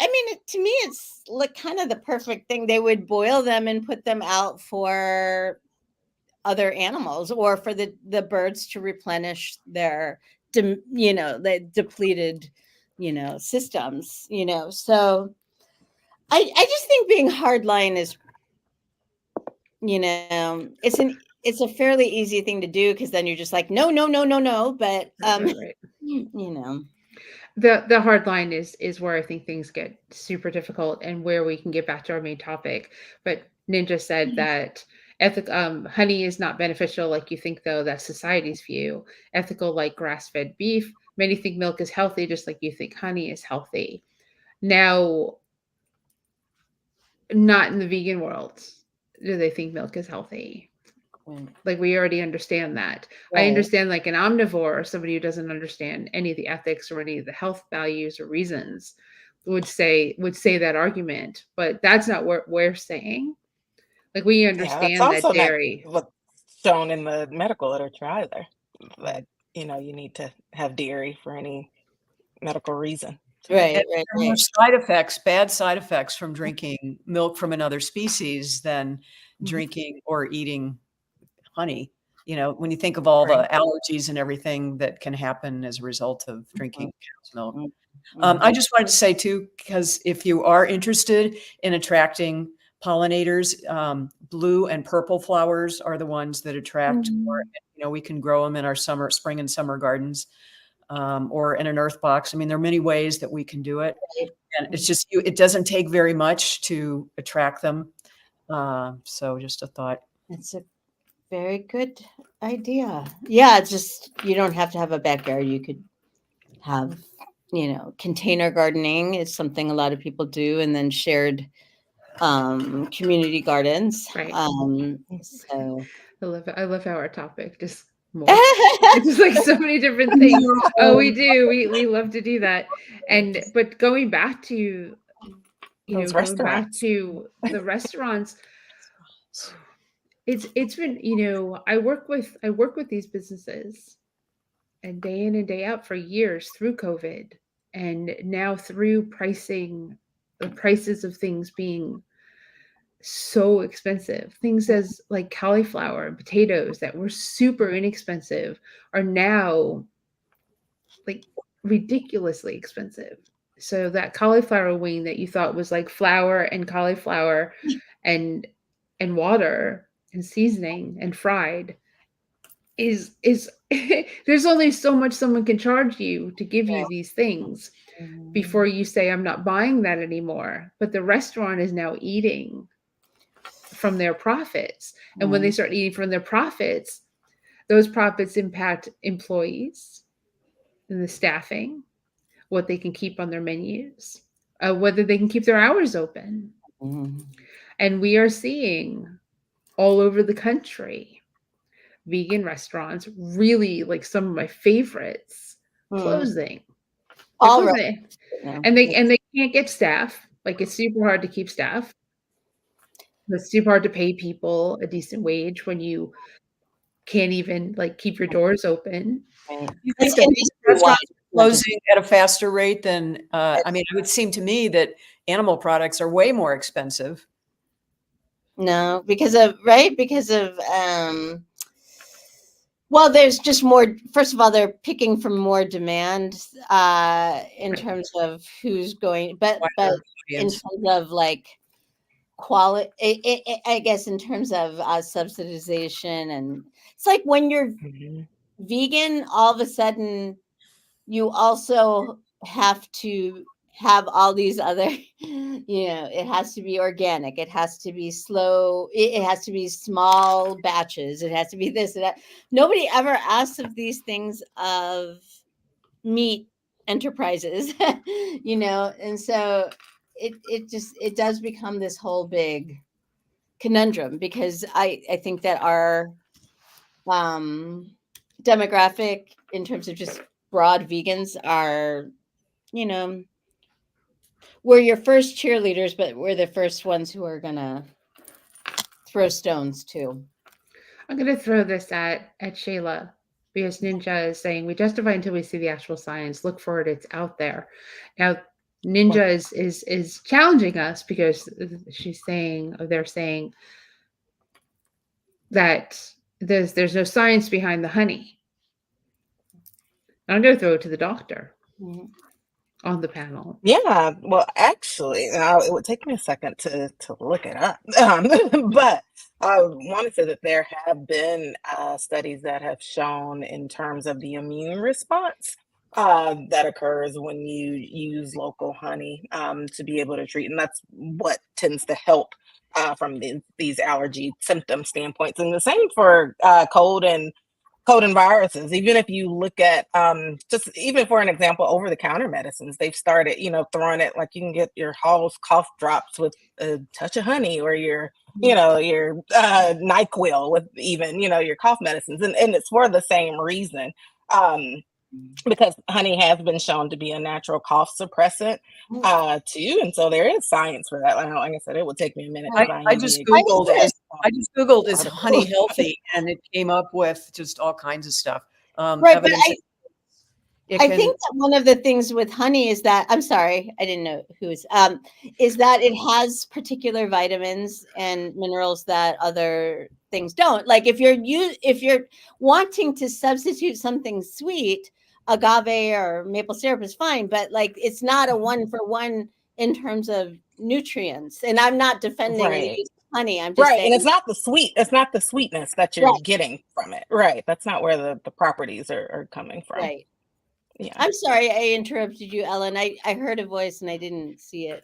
I mean, to me, it's like kind of the perfect thing. They would boil them and put them out for other animals or for the birds to replenish their, the depleted, systems, so I just think being hardline is, it's a fairly easy thing to do because then you're just like, no, but right. The hard line is where I think things get super difficult and where we can get back to our main topic. But Ninja said that honey is not beneficial like you think, though. That's society's view. Ethical, like grass-fed beef. Many think milk is healthy, just like you think honey is healthy. Now, not in the vegan world do they think milk is healthy. Like, we already understand that. Right. I understand, like, an omnivore or somebody who doesn't understand any of the ethics or any of the health values or reasons would say that argument, but that's not what we're saying. Like, we Yeah, that's understand that also not dairy. what's shown in the medical literature either. That you need to have dairy for any medical reason. Right, And right, there are more right. bad side effects from drinking milk from another species than drinking or eating honey. When you think of all the allergies and everything that can happen as a result of drinking cow's milk. I just wanted to say too, because if you are interested in attracting pollinators, blue and purple flowers are the ones that attract more. We can grow them in our spring and summer gardens, or in an earth box. I mean, there are many ways that we can do it. And it's just, it doesn't take very much to attract them. So just a thought. It's a very good idea. Yeah, it's just, you don't have to have a backyard. You could have, container gardening is something a lot of people do, and then shared community gardens. Right. So I love how our topic just more. It's just like so many different things. Oh, we do. We love to do that. But going back to, Those going back restaurants. to the restaurants, it's been, I work with these businesses and day in and day out for years through COVID, and now through the prices of things being so expensive. Things as like cauliflower and potatoes that were super inexpensive are now like ridiculously expensive. So that cauliflower wing that you thought was like flour and cauliflower and water and seasoning and fried is there's only so much someone can charge you to give you these things before you say, I'm not buying that anymore. But the restaurant is now eating from their profits. And when they start eating from their profits, those profits impact employees and the staffing, what they can keep on their menus, whether they can keep their hours open. Mhm. And we are seeing all over the country vegan restaurants, really like some of my favorites, Mhm. closing. They're All right. closing. now. And they can't get staff. Like, it's super hard to keep staff. It's super hard to pay people a decent wage when you can't even like keep your doors open. Right. You It's think that these industry-wide, restaurants are not just- closing at a faster rate than, I mean, it would seem to me that animal products are way more expensive. No, because of well, there's just more. First of all, they're picking from more demand in Right. terms of who's going, but Wider in audience. terms of like quality, I guess in terms of subsidization, and it's like when you're vegan, all of a sudden you also have to have all these other, it has to be organic, it has to be slow, it has to be small batches, it has to be this and that. Nobody ever asks of these things of meat enterprises, and so it does become this whole big conundrum, because I think that our demographic in terms of just broad vegans are, we're your first cheerleaders, but we're the first ones who are gonna throw stones too. I'm going to throw this at Shayla, because Ninja is saying we justify until we see the actual science. Look for it; it's out there. Now, Ninja is challenging us because they're saying that there's no science behind the honey. I'm going to throw it to the doctor on the panel. Yeah, well, actually, it would take me a second to look it up, but I want to say that there have been studies that have shown, in terms of the immune response that occurs when you use local honey to be able to treat, and that's what tends to help from these allergy symptom standpoints. And the same for cold and viruses. Even if you look at just even for an example, over the counter medicines, they've started, throwing it like you can get your Hall's cough drops with a touch of honey, or your NyQuil with even, your cough medicines. And it's for the same reason. Because honey has been shown to be a natural cough suppressant too, and so there is science for that. Like I said, it would take me a minute to find I the just exact Googled is article. honey healthy, and it came up with just all kinds of stuff. Right, but Evidence I think that one of the things with honey is that, I'm sorry, I didn't know who's, is that it has particular vitamins and minerals that other things don't. Like if you're wanting to substitute something sweet, agave or maple syrup is fine, but like it's not a one for one in terms of nutrients. And I'm not defending the Right. use of honey. I'm just Right, saying and it's not the sweetness that you're getting from it. Right, that's not where the properties are coming from. right. Yeah. I'm sorry I interrupted you, Ellen. I heard a voice and I didn't see it.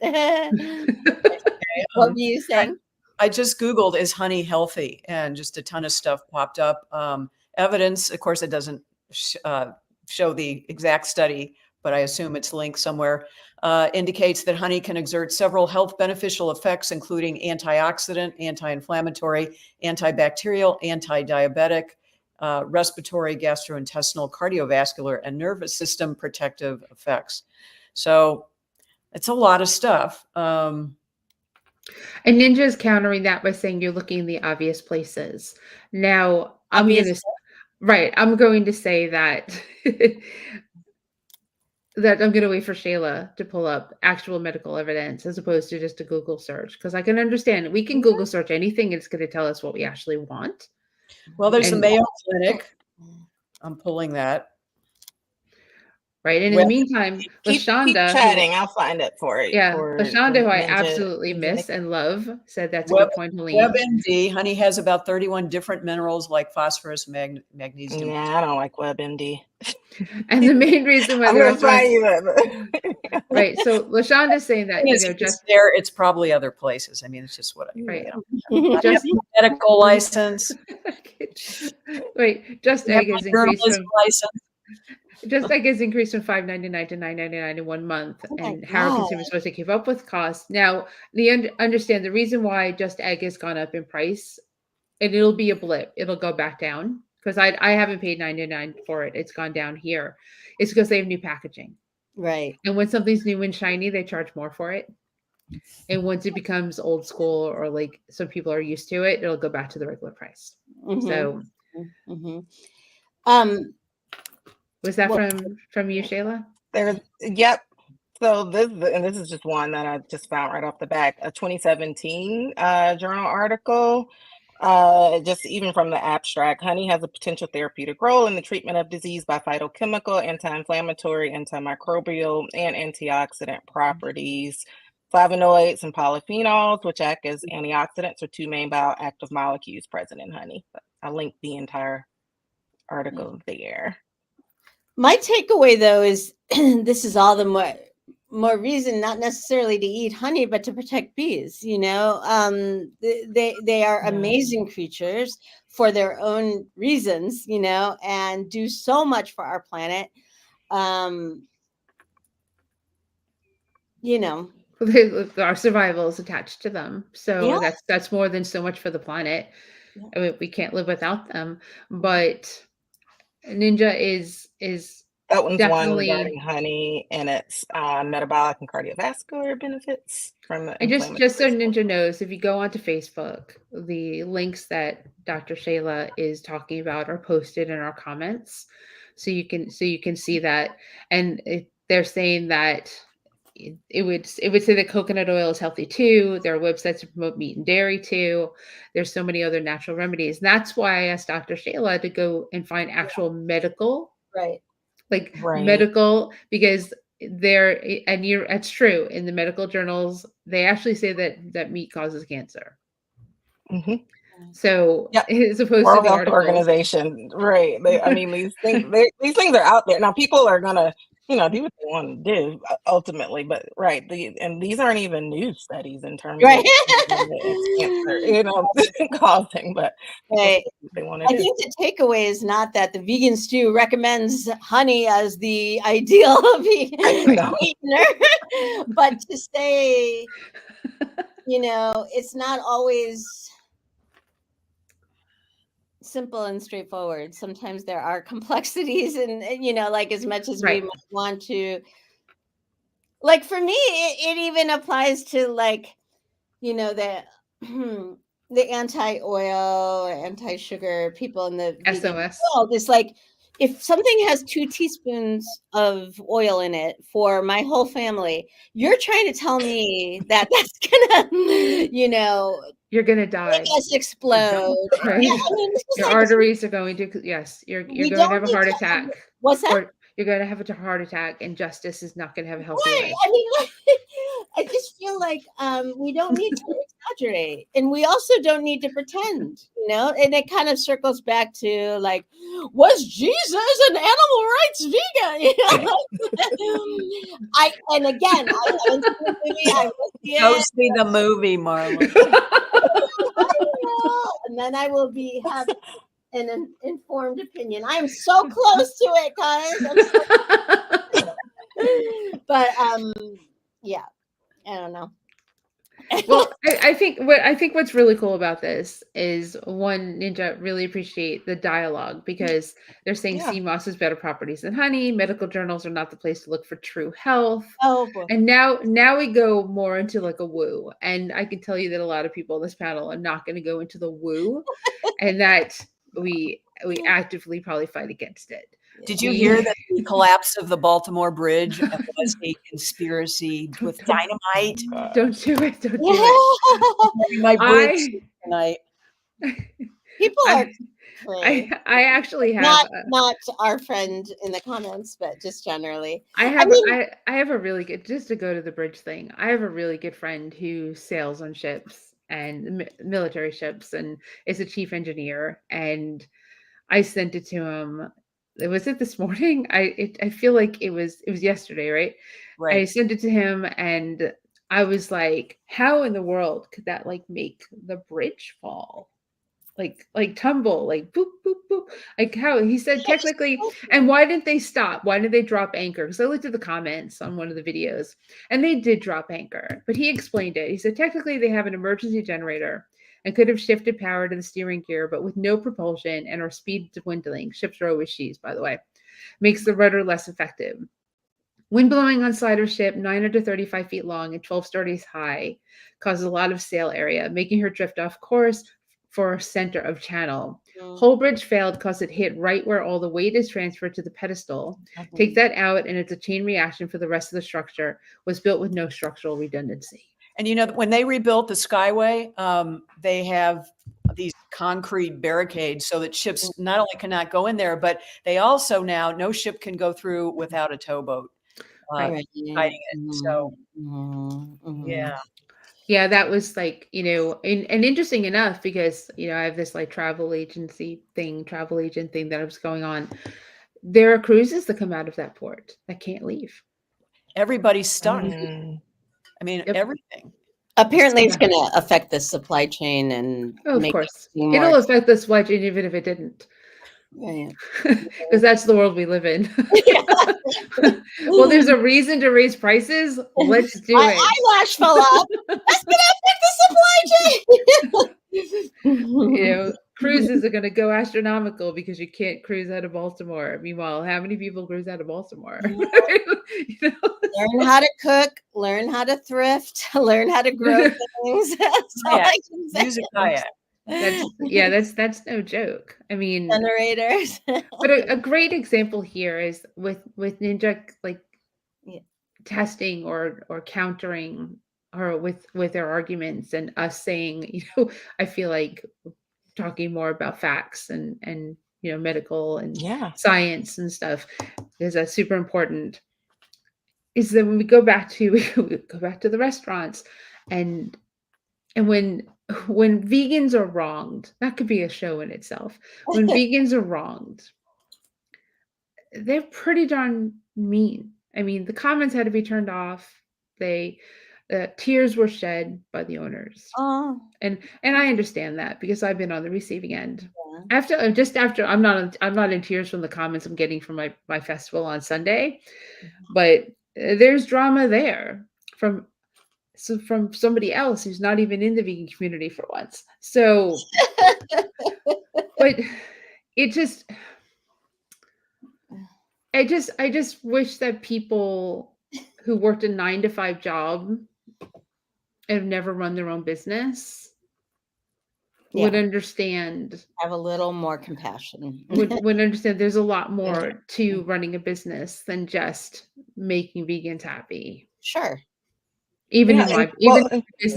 What were you saying? I just Googled, is honey healthy? And just a ton of stuff popped up. Evidence, of course, it doesn't show the exact study, but I assume it's linked somewhere, indicates that honey can exert several health beneficial effects, including antioxidant, anti-inflammatory, antibacterial, anti-diabetic, respiratory, gastrointestinal, cardiovascular, and nervous system protective effects. So it's a lot of stuff. And Ninja is countering that by saying you're looking in the obvious places. Now, I'm going to say that that I'm going to wait for Shayla to pull up actual medical evidence as opposed to just a Google search, because I can understand we can Google search anything and it's going to tell us what we actually want. Well, there's the Mayo Clinic. I'm pulling that. Right. And in the meantime, keep chatting. I'll find it for you. Yeah. For LaShonda, who I Ninja- absolutely Ninja miss Nick. and love, said that's a good point, Helene. WebMD, honey has about 31 different minerals like phosphorus, magnesium. Yeah, I don't like WebMD. And the main reason why I'm the going to find restaurant, you that. right. So LaShonda's saying that, Just there, it's probably other places. I mean, it's just what I, right. just medical license. Wait, Just Egg has increased from license. Just egg has increased from $5.99 to $9.99 in 1 month, Oh my and how are God. consumers supposed to keep up with costs? Now, understand the reason why Just Egg has gone up in price, and it'll be a blip. It'll go back down because I haven't paid $9.99 for it. It's gone down here. It's because they have new packaging, Right. and when something's new and shiny, they charge more for it. And once it becomes old school or like some people are used to it, it'll go back to the regular price. Mm-hmm. So, Mm-hmm. was that Well, from you, Shayla? Yep. So this is just one that I just found right off the back, a 2017 journal article. Just even from the abstract, honey has a potential therapeutic role in the treatment of disease by phytochemical, anti-inflammatory, antimicrobial, and antioxidant properties. Flavonoids and polyphenols, which act as antioxidants, are two main bioactive molecules present in honey. I'll link the entire article there. my takeaway though is this is all the more reason not necessarily to eat honey but to protect bees. They are amazing creatures for their own reasons, and do so much for our planet. Our survival is attached to them, so Yeah. that's more than so much for the planet. Yeah. I mean, we can't live without them. But Ninja is That one's one definitely. regarding honey and its metabolic and cardiovascular benefits from the And just so inflammatory. Ninja knows, if you go onto Facebook, the links that Dr. Shayla is talking about are posted in our comments, so you can see that. And they're saying that it would say that coconut oil is healthy too. There are websites to promote meat and dairy too. There's so many other natural remedies. And that's why I asked Dr. Shayla to go and find actual medical, Right. Right. medical, because it's true, in the medical journals they actually say that meat causes cancer. Mm-hmm. So Yep. as opposed World to the Health articles. Organization, right? I mean, these things are out there now. People are gonna, do what they want to do ultimately, but right. These aren't even new studies in terms Right. of it's cancer, causing, but Right. they want to do. I think the takeaway is not that the vegan stew recommends honey as the ideal sweetener, but to say, it's not always simple and straightforward. Sometimes there are complexities, and like as much as we might want to. Like for me, it even applies to like, the the anti-oil or anti-sugar people in the vegan world. It's like, if something has 2 teaspoons of oil in it for my whole family, you're trying to tell me that that's gonna, you're gonna die. Make us explode. Right? Yeah, I mean, your arteries are going to, yes, you're going to have a heart attack. What's that? Or you're going to have a heart attack, and Justice is not going to have a healthy life. I mean, I just feel like we don't need to exaggerate, and we also don't need to pretend, and it kind of circles back to like, was Jesus an animal rights vegan? And again, I haven't seen the movie. I will see Go see the movie, Marla. And then I will have an informed opinion. I am so close to it, guys. But yeah, I don't know. Well, I think what's really cool about this is, one, Ninja really appreciate the dialogue, because they're saying sea moss has better properties than honey. Medical journals are not the place to look for true health. Oh boy. And now we go more into like a woo, and I can tell you that a lot of people on this panel are not going to go into the woo, and that we actively probably fight against it. Did you hear that the collapse of the Baltimore Bridge was a conspiracy with dynamite? Don't do it. Don't do it. My bridge tonight. People are I actually have not our friend in the comments, but just generally. I have a really good, just to go to the bridge thing. I have a really good friend who sails on ships and military ships, and is a chief engineer. And I sent it to him. Was it this morning? I feel like it was yesterday, right? Right. I sent it to him, and I was like, how in the world could that like make the bridge fall? like tumble, like boop boop boop, like how he said technically. And why didn't they stop? Why did they drop anchor? Because I looked at the comments on one of the videos, and they did drop anchor, but he explained it. He said technically they have an emergency generator and could have shifted power to the steering gear, but with no propulsion and our speed dwindling, ships are always she's, by the way, makes the rudder less effective. Wind blowing on Slider's ship, 935 feet long and 12 stories high, causes a lot of sail area, making her drift off course for center of channel. Whole bridge failed because it hit right where all the weight is transferred to the pedestal. Take that out, and it's a chain reaction for the rest of the structure. Was built with no structural redundancy. And you know, when they rebuilt the Skyway, they have these concrete barricades so that ships not only cannot go in there, but they also now no ship can go through without a towboat Right. hiding it. So yeah. Yeah, that was like, and interesting enough because, I have this like travel agent thing that was going on. There are cruises that come out of that port that can't leave. Everybody's stuck. Mm. I mean, Yep. everything. Apparently, it's going to affect the supply chain and Oh, of make course. it more. It'll affect the supply chain even if it didn't. Right. Because that's the world we live in. Well, there's a reason to raise prices. Let's do My it. eyelash fell off. That's going to affect the supply chain. Cruises are going to go astronomical because you can't cruise out of Baltimore. Meanwhile, how many people cruise out of Baltimore? Learn how to cook, learn how to thrift, learn how to grow things. That's all I can say. Use a kayak. That's no joke. I mean, Generators. but a great example here is with Ninja, like testing or countering or with their arguments, and us saying, I feel like talking more about facts and medical and science and stuff, because that's super important. Is that when we go back to the restaurants, and when vegans are wronged, that could be a show in itself. When vegans are wronged, they're pretty darn mean. I mean, the comments had to be turned off. Tears were shed by the owners. Oh. And I understand that because I've been on the receiving end. After I'm not in tears from the comments I'm getting from my festival on Sunday, but there's drama there from somebody else who's not even in the vegan community for once. So, but I just wish that people who worked a 9-to-5 job and have never run their own business would understand. Have a little more compassion. would understand there's a lot more to running a business than just making vegans happy. Sure. Even in my business is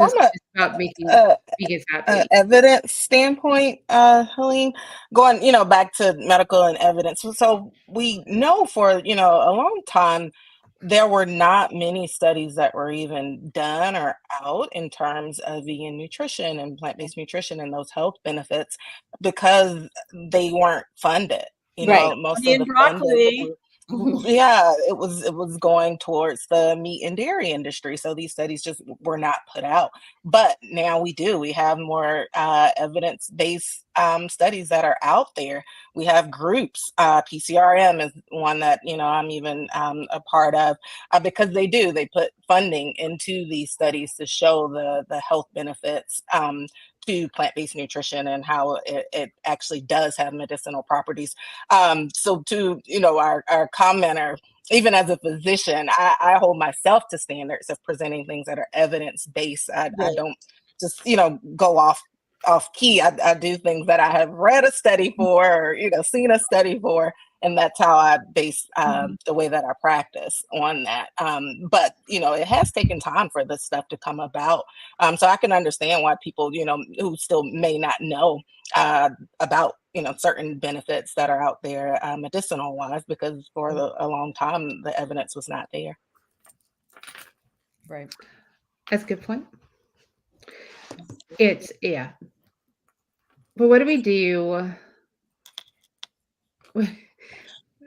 about making vegans happy. Evidence standpoint, Helene, going back to medical and evidence. So we know for a long time there were not many studies that were even done or out in terms of vegan nutrition and plant-based nutrition and those health benefits because they weren't funded. Most of the broccoli. it was going towards the meat and dairy industry, so these studies just were not put out. But now we have more evidence-based studies that are out there. We have groups. PCRM is one that I'm even a part of, because they put funding into these studies to show the health benefits to plant-based nutrition and how it actually does have medicinal properties. So to our commenter, even as a physician, I hold myself to standards of presenting things that are evidence-based. I don't just go off key. I do things that I have read a study for, or seen a study for, and that's how I base the way that I practice on that. But it has taken time for this stuff to come about. So I can understand why people who still may not know about certain benefits that are out there medicinal wise, because for a long time the evidence was not there. Right. That's a good point. But what do we do?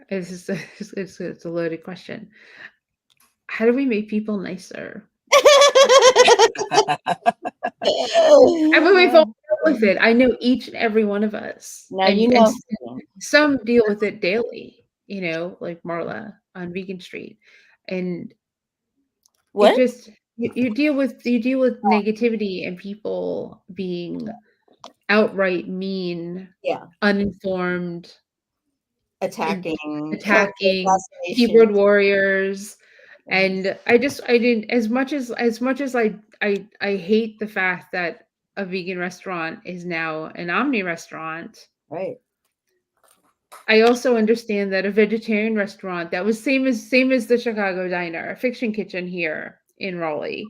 It's a loaded question. How do we make people nicer? I mean, we've all with it. I know each and every one of us. Now And, you and know. some deal with it daily, like Marla on Vegan Street. And it What? just you deal with negativity and people being outright mean, Yeah. uninformed, Attacking attacking assassination. keyboard warriors. And I didn't, as much as I hate the fact that a vegan restaurant is now an Omni restaurant. Right. I also understand that a vegetarian restaurant that was same as the Chicago Diner, a Fiction Kitchen here in Raleigh.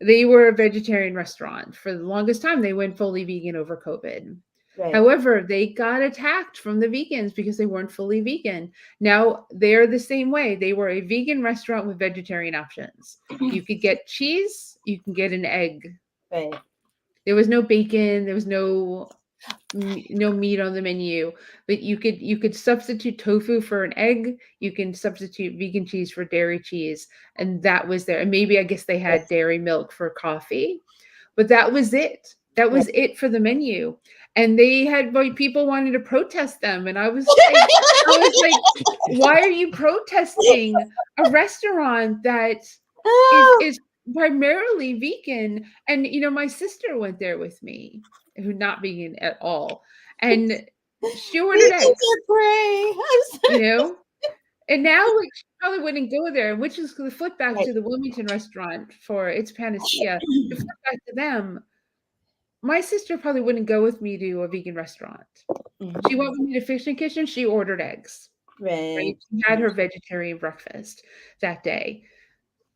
They were a vegetarian restaurant for the longest time. They went fully vegan over COVID. Right. However, they got attacked from the vegans because they weren't fully vegan. Now they're the same way. They were a vegan restaurant with vegetarian options. You could get cheese, you can get an egg. Right. There was no bacon, there was no meat on the menu, but you could substitute tofu for an egg. You can substitute vegan cheese for dairy cheese, and that was there. And maybe I guess they had dairy milk for coffee, but that was it. That was it for the menu. And they had people wanting to protest them, and I was like, why are you protesting a restaurant that is primarily vegan? And my sister went there with me, who's not vegan at all, and she ordered eggs. And now she probably wouldn't go there, which is the flip back to the Wilmington restaurant for its panacea. To flip back to them, my sister probably wouldn't go with me to a vegan restaurant. She went with me to Fiction Kitchen. She ordered eggs. Right? She had her vegetarian breakfast that day.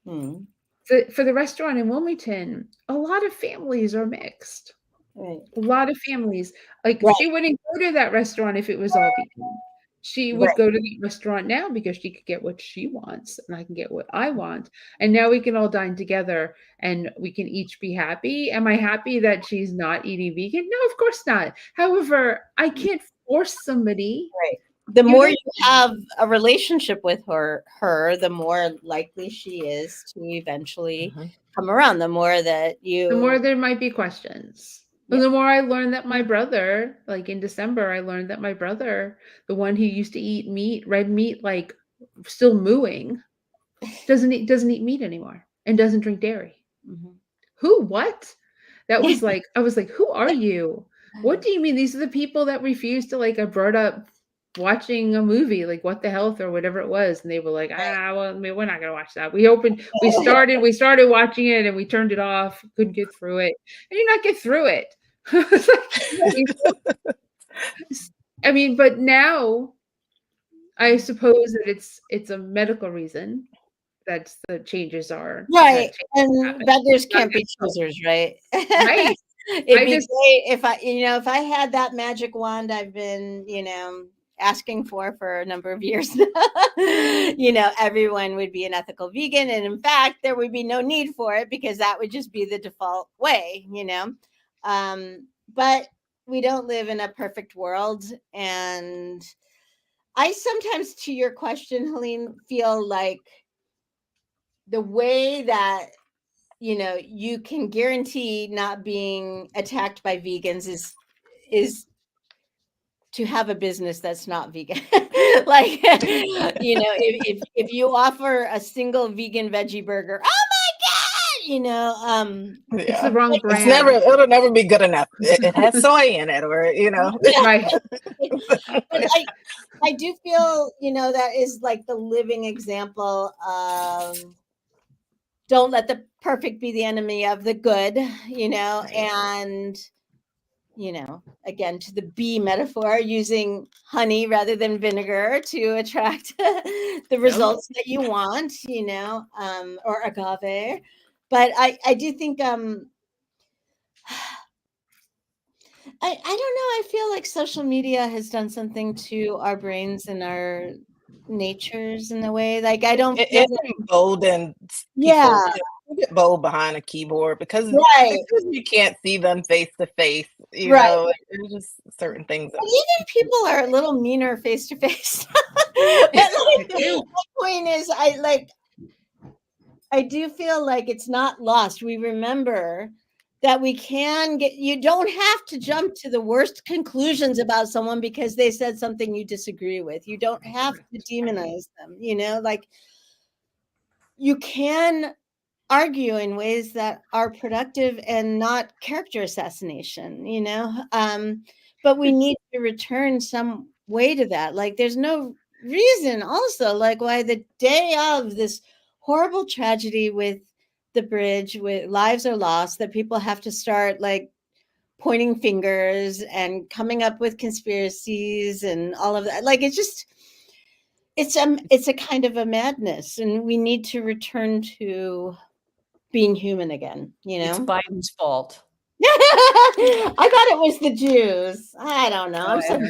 For the restaurant in Wilmington, a lot of families are mixed. A lot of families. She wouldn't go to that restaurant if it was all vegan. She would go to the restaurant now because she could get what she wants and I can get what I want. And now we can all dine together and we can each be happy. Am I happy that she's not eating vegan? No, of course not. However, I can't force somebody. Right. The more you have a relationship with her, the more likely she is to eventually come around. The more there might be questions. But the more I learned that my brother, like in December, I learned that my brother, the one who used to eat red meat, like still mooing, doesn't eat meat anymore and doesn't drink dairy. Who? What? That was like, I was like, who are you? What do you mean? These are the people that refused to, I brought up watching a movie, like What the Health or whatever it was. And they were like, well, I mean, we're not going to watch that. We started watching it and we turned it off, couldn't get through it. And you're not get through it. I mean, but now I suppose that it's a medical reason that the changes are. Right. And beggars can't be choosers, right? Right. It'd be great if if I had that magic wand I've been, asking for a number of years now, everyone would be an ethical vegan. And in fact, there would be no need for it because that would just be the default way, but we don't live in a perfect world. And I sometimes, to your question, Helene, feel like the way that, you can guarantee not being attacked by vegans is to have a business that's not vegan. If you offer a single vegan veggie burger, oh my God, it's the wrong brand. It'll never be good enough. It has soy in it, or Right. But I do feel, that is like the living example of don't let the perfect be the enemy of the good, and again, to the bee metaphor, using honey rather than vinegar to attract the results that you want, or agave. But I do think, I don't know. I feel like social media has done something to our brains and our natures in a way. Like I don't. It emboldens people to get bold behind a keyboard because you can't see them face to face. There's just certain things. Even people are a little meaner face to face. My point is, I do feel like it's not lost. We remember that we can get, you don't have to jump to the worst conclusions about someone because they said something you disagree with. You don't have to demonize them, like you can argue in ways that are productive and not character assassination, but we need to return some way to that. Like there's no reason also like why the day of this horrible tragedy with the bridge with lives are lost that people have to start like pointing fingers and coming up with conspiracies and all of that. Like it's a kind of a madness, and we need to return to being human again, It's Biden's fault. I thought it was the Jews. I don't know. I'm so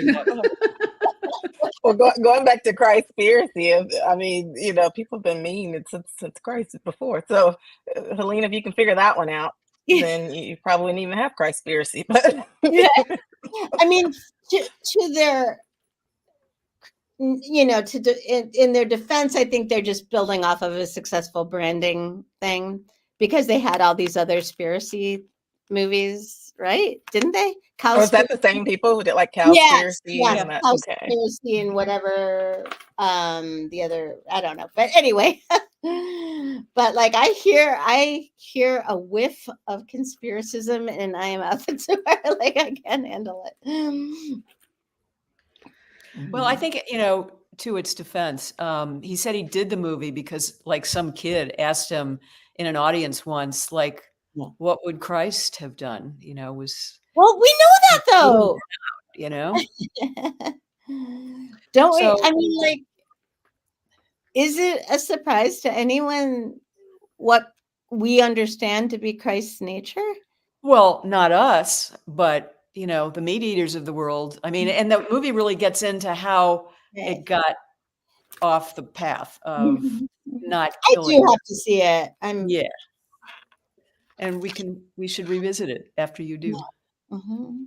Well, going back to Christspiracy, I mean, people have been mean since Christ before. So, Helena, if you can figure that one out, then you probably wouldn't even have Christspiracy. But yeah. I mean, to their, in their defense, I think they're just building off of a successful branding thing because they had all these other spiracy movies, right? Didn't they? was that the same people who did like Yes, Cowspiracy? yes, And that? Okay. Cowspiracy and whatever the other, I don't know. But anyway, but like I hear a whiff of conspiracism and I am out the door. Like I can't handle it. Well, I think, to its defense, he said he did the movie because like some kid asked him in an audience once, like, what would Christ have done? Was Well, we know that though. Don't we? I mean, like, is it a surprise to anyone what we understand to be Christ's nature? Well, not us, but the meat eaters of the world. I mean, and the movie really gets into how it got off the path of not killing. I do have to see it. Yeah. And we should revisit it after you do. Mm-hmm.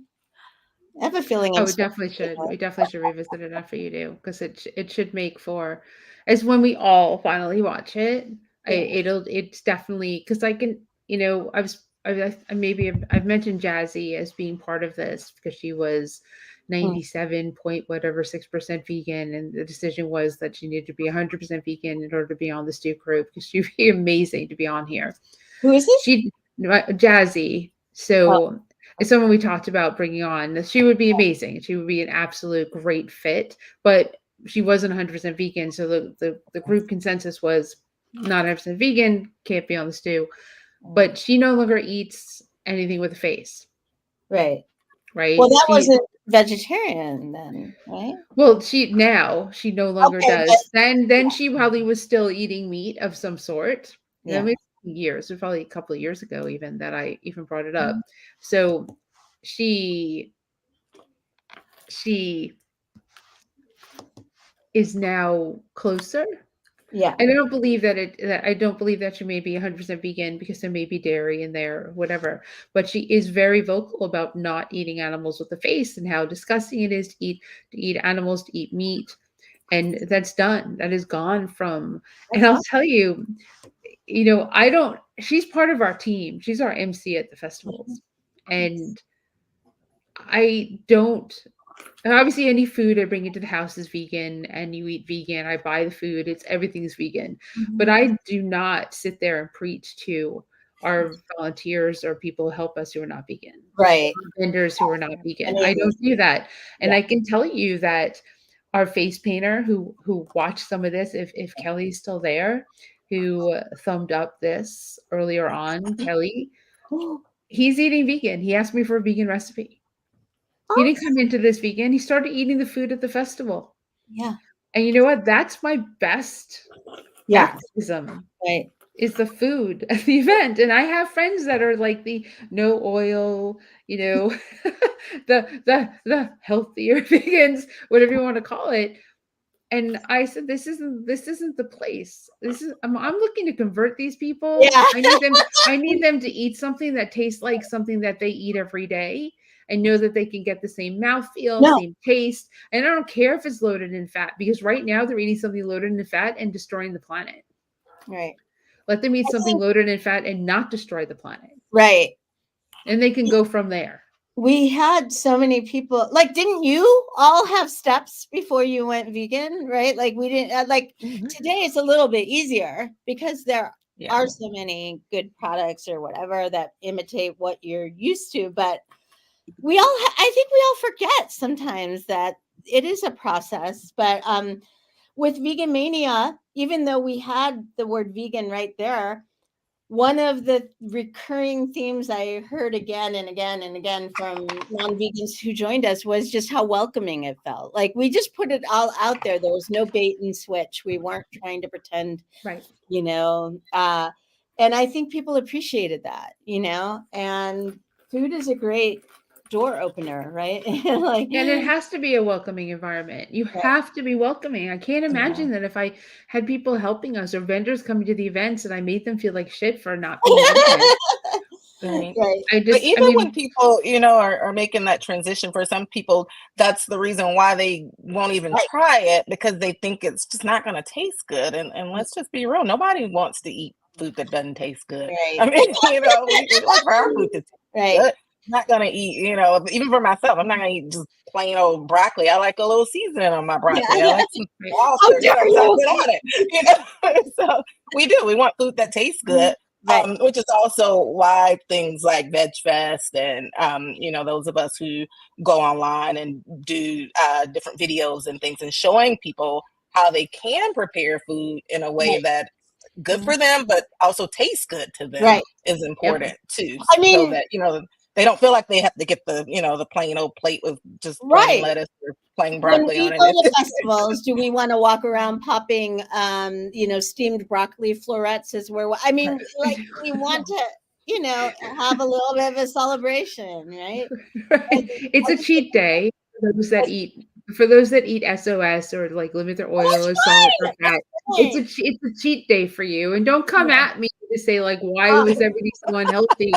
I have a feeling. We definitely should. We definitely should revisit it after you do, because it should make for, as when we all finally watch it. It's definitely, because I can, I've mentioned Jazzy as being part of this because she was 97 point whatever 6% vegan, and the decision was that she needed to be 100% vegan in order to be on the Stew Crew because she'd be amazing to be on here. Who is this? Jazzy. So it's someone we talked about bringing on. She would be amazing. She would be an absolute great fit, but she wasn't 100% vegan. So the group consensus was not 100% vegan, can't be on the stew. But she no longer eats anything with a face. Right. Right. Well, that wasn't vegetarian then, right? Well, she no longer does. Then she probably was still eating meat of some sort. Yeah. Years, probably a couple of years ago even, that I even brought it up. So she is now closer. Yeah. And I don't believe that she may be 100% vegan because there may be dairy in there or whatever, but she is very vocal about not eating animals with a face and how disgusting it is to eat animals, to eat meat. And that's done. That is gone from, and I'll tell you, she's part of our team. She's our MC at the festivals. And obviously any food I bring into the house is vegan and you eat vegan. I buy the food. Everything's vegan. But I do not sit there and preach to our volunteers or people who help us who are not vegan. Right. Vendors who are not vegan. I don't do that. And I can tell you that our face painter who watched some of this, if Kelly's still there, who thumbed up this earlier on, Kelly, he's eating vegan. He asked me for a vegan recipe. He didn't come into this vegan. He started eating the food at the festival. Yeah. And you know what? That's my best activism. Right. Is the food at the event. And I have friends that are like the no oil, the healthier vegans, whatever you want to call it. And I said, this isn't the place. I'm looking to convert these people. Yeah. I need them to eat something that tastes like something that they eat every day. And know that they can get the same mouthfeel, same taste. And I don't care if it's loaded in fat, because right now they're eating something loaded in fat and destroying the planet. Right. Let them eat something loaded in fat and not destroy the planet. Right. and they can go from there. We had so many people, like, didn't you all have steps before you went vegan, right? Like we didn't, like today it's a little bit easier because there are so many good products or whatever that imitate what you're used to. But I think we all forget sometimes that it is a process. But with Vegan Mania, even though we had the word vegan right there, one of the recurring themes I heard again and again and again from non-vegans who joined us was just how welcoming it felt. Like we just put it all out there. There was no bait and switch. We weren't trying to pretend, Right. you know, and I think people appreciated that, you know, and food is a great door opener, right? Like, And it has to be a welcoming environment. You have to be welcoming. I can't imagine that if I had people helping us or vendors coming to the events and I made them feel like shit for not being vegan. Right. right. But even when people, you know, are making that transition, for some people, that's the reason why they won't even try it, because they think it's just not going to taste good. And let's just be real. Nobody wants to eat food that doesn't taste good. Right. I mean, you know, we like for our food to taste good. I'm not going to eat, you know, even for myself, I'm not going to eat just plain old broccoli. I like a little seasoning on my broccoli. I like some sauce, you know, so I'm good at it. You know? So we want food that tastes good. Which is also why things like Veg Fest and, you know, those of us who go online and do different videos and things and showing people how they can prepare food in a way that's good for them, but also tastes good to them is important too. I mean, so that, you know, they don't feel like they have to get the, you know, the plain old plate with just plain lettuce or plain broccoli on it. When we go to festivals, do we want to walk around popping, you know, steamed broccoli florets as we're, I mean, like we want to, you know, have a little bit of a celebration, right? It's a cheat day for those that eat. For those that eat SOS or like limit their oil or salt or fat, it's a cheat day for you. And don't come at me to say like, why was everybody so unhealthy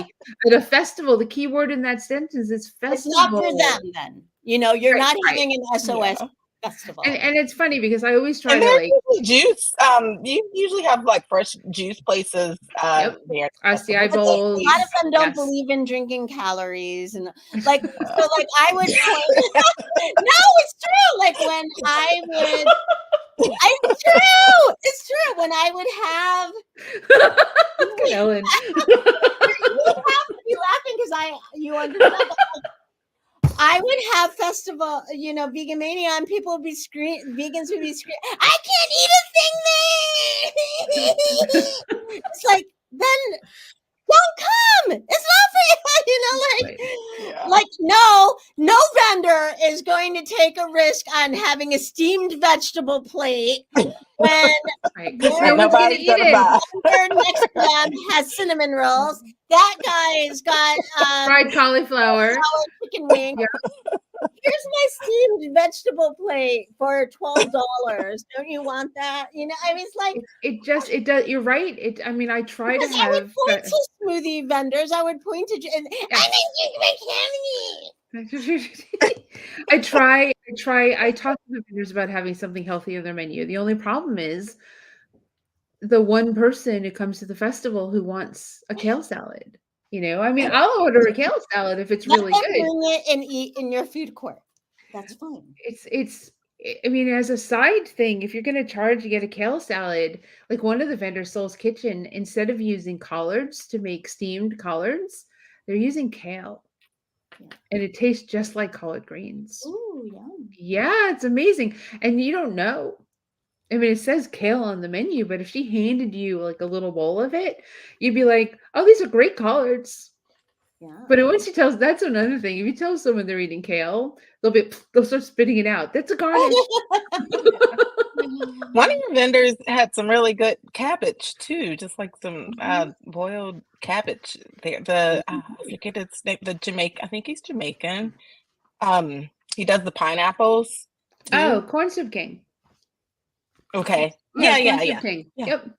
at a festival? The key word in that sentence is festival. It's not for them then. You know, you're not having an SOS festival. And it's funny because I always try to like juice. You usually have like fresh juice places there. RCI bowls. A lot of them don't believe in drinking calories and like so like I would point no, it's true. Like when I would it's true. When I would have Ellen. You have to be laughing because you understand that, I would have festival, you know, Vegan Mania, and people would be vegans would be screaming, I can't eat a thing. It's like, then don't come. It's not for you, you know, like no vendor is going to take a risk on having a steamed vegetable plate when no one's gonna eat it. Next to them has cinnamon rolls. That guy's got fried cauliflower, chicken wing. Here's my steamed vegetable plate for $12. Don't you want that? You know, I mean, it's like it does. You're right. I mean, I try to have. I would point to smoothie vendors. I would point to. I I talk to the vendors about having something healthy on their menu. The only problem is the one person who comes to the festival who wants a kale salad. You know, I mean, I'll order a kale salad if it's really good. Bring it and eat in your food court. That's fine. I mean, as a side thing, if you're going to charge to get a kale salad, like one of the vendors, Soul's Kitchen, instead of using collards to make steamed collards, they're using kale. And it tastes just like collard greens. Ooh, yum. Yeah, it's amazing. And you don't know. I mean, it says kale on the menu, but if she handed you like a little bowl of it, you'd be like, oh, these are great collards. Yeah. But once you tell, that's another thing. If you tell someone they're eating kale, they'll start spitting it out. That's a garnish. One of your vendors had some really good cabbage too, just like some boiled cabbage. I forget its name. The Jamaican. I think he's Jamaican. He does the pineapples too. Oh, Corn Soup King. Okay. Yeah. King. Yep.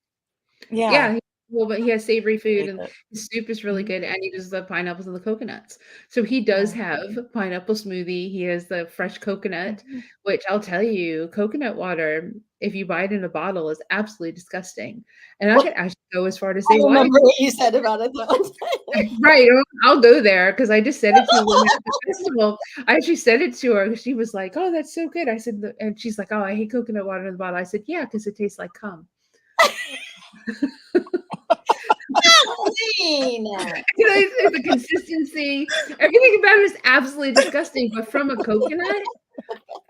Yeah. well, but he has savory food, Like and that. his soup is really Mhm. good, and he does the pineapples and the coconuts. So he does Yeah. have pineapple smoothie. He has the fresh coconut, Mhm. which I'll tell you, coconut water, if you buy it in a bottle, is absolutely disgusting. And I Well, could actually go as far to I say why. remember what you said about it that one time. Right, I'll go there because I just said it to a woman at the festival. I actually said it to her 'cause she was like, "Oh, that's so good." I said, and she's like, "Oh, I hate coconut water in the bottle." I said, "Yeah, because it tastes like cum." Clean. The consistency, everything about it is absolutely disgusting, but from a coconut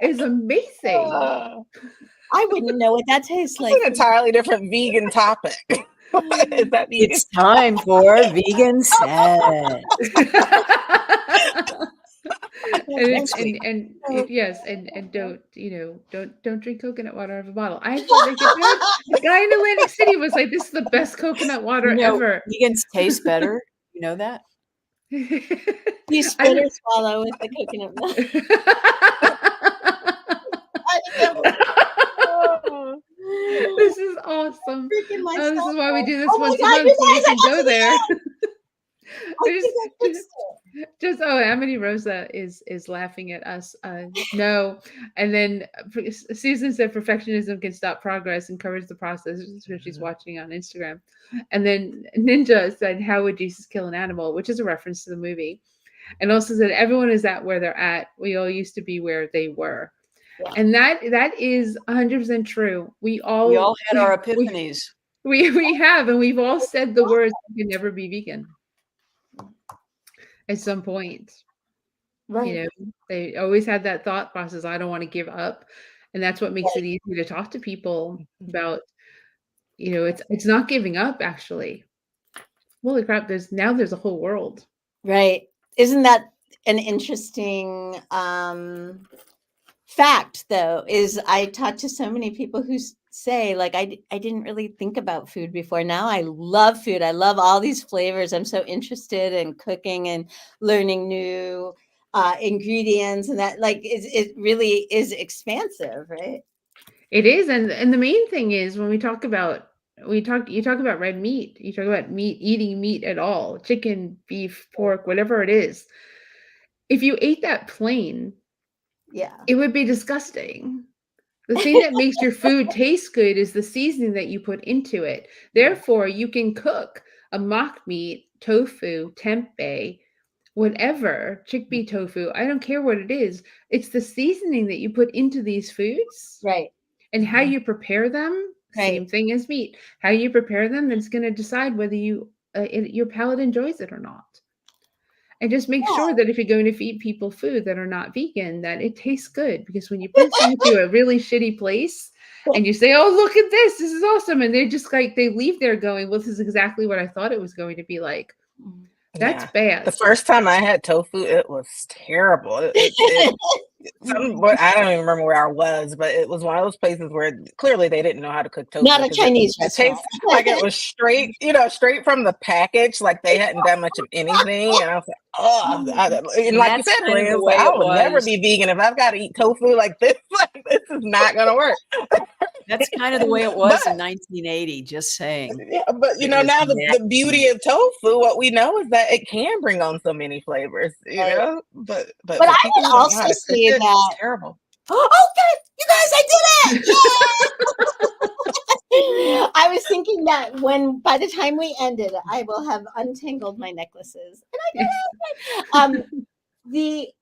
is amazing. Uh, I wouldn't know what that tastes It's like. an entirely different vegan topic. Is that vegan? It's time for vegan sex. Yes, and don't, don't drink coconut water out of a bottle. I had like a guy in Atlantic City was like, "This is the best coconut water You know, ever." vegans taste better. You know that? You spit I or swallow with the coconut milk. I know. Oh, This is awesome. Freaking Oh, this myself is why we out. do this Oh my once a God, month you so we guys, I can got go to the there. end. I Just, think I fixed it. oh, Amity Rosa is laughing at us. No, and then Susan said perfectionism can stop progress, encourage the process. So she's watching on Instagram, and then Ninja said, "How would Jesus kill an animal?" Which is a reference to the movie, and also said, "Everyone is at where they're at. We all used to be where they were." Yeah. And that is 100% true. We We all all had our we epiphanies. we have, and we've all said the words, "You can never be vegan" at some point. Right. They always had that thought process, "I don't want to give up." And that's what makes it easy to talk to people about, it's not giving up actually. Holy crap, there's a whole world. Right. Isn't that an interesting fact though? Is I talk to so many people who say like I didn't really think about food before. Now I love food. I love all these flavors. I'm so interested in cooking and learning new ingredients, and that like it really is expansive, right? It is, and the main thing is when you talk about red meat, you talk about eating meat at all, chicken, beef, pork, whatever it is. If you ate that plain, Yeah. it would be disgusting. The thing that makes your food taste good is the seasoning that you put into it. Therefore, you can cook a mock meat, tofu, tempeh, whatever, chickpea tofu. I don't care what it is. It's the seasoning that you put into these foods Right. and how you prepare them. Same Right. thing as meat. How you prepare them is going to decide whether your palate enjoys it or not. And just make sure that if you're going to feed people food that are not vegan, that it tastes good. Because when you bring someone to a really shitty place and you say, "Oh, look at this. This is awesome." And they're just like, they leave there going, "Well, this is exactly what I thought it was going to be like." That's yeah. bad. The first time I had tofu, it was terrible. I don't even remember where I was, but it was one of those places where clearly they didn't know how to cook tofu. Not a Chinese It restaurant. tastes like it was straight, straight from the package, like they hadn't done much of anything. And I was like, oh, and And like you that's said, kind of Lynn, the it's way like, I it will never was. be vegan if I've got to eat tofu like this. Like, this is not going to work. That's kind of the way it was in 1980, just saying. Yeah, but It now was the nasty. beauty of tofu, what we know is that it can bring on so many flavors, Right. But But for I people would who don't know how also to cook say it, it's that. terrible. Oh, good. You guys, I did it! Yay! I was thinking that by the time we ended, I will have untangled my necklaces, and I did it.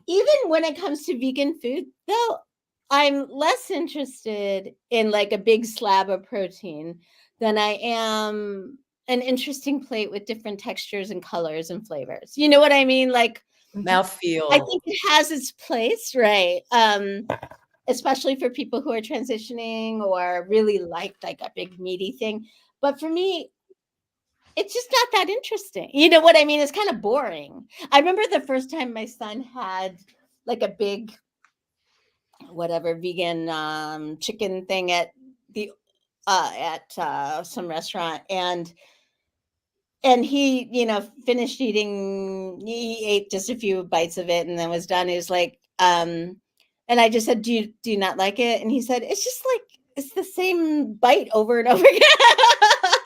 Even when it comes to vegan food, though, I'm less interested in like a big slab of protein than I am an interesting plate with different textures and colors and flavors. You know what I mean? Like, I Mouthfeel. think it has its place, right? Especially for people who are transitioning or really like a big meaty thing. But for me, it's just not that interesting. You know what I mean? It's kind of boring. I remember the first time my son had like a big, whatever, vegan chicken thing at some restaurant, and he finished eating. He ate just a few bites of it and then was done. He was like, and I just said, do you not like it? And he said, it's just like it's the same bite over and over again.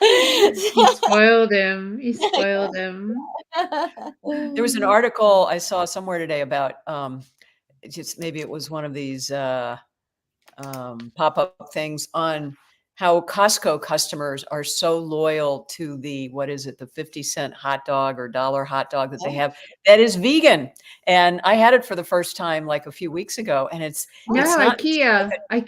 You spoiled him. You spoiled him. There was an article I saw somewhere today about just maybe it was one of these pop-up things on how Costco customers are so loyal to the, what is it, the 50-cent hot dog or dollar hot dog that they have that is vegan. And I had it for the first time like a few weeks ago, and it's No, not IKEA, not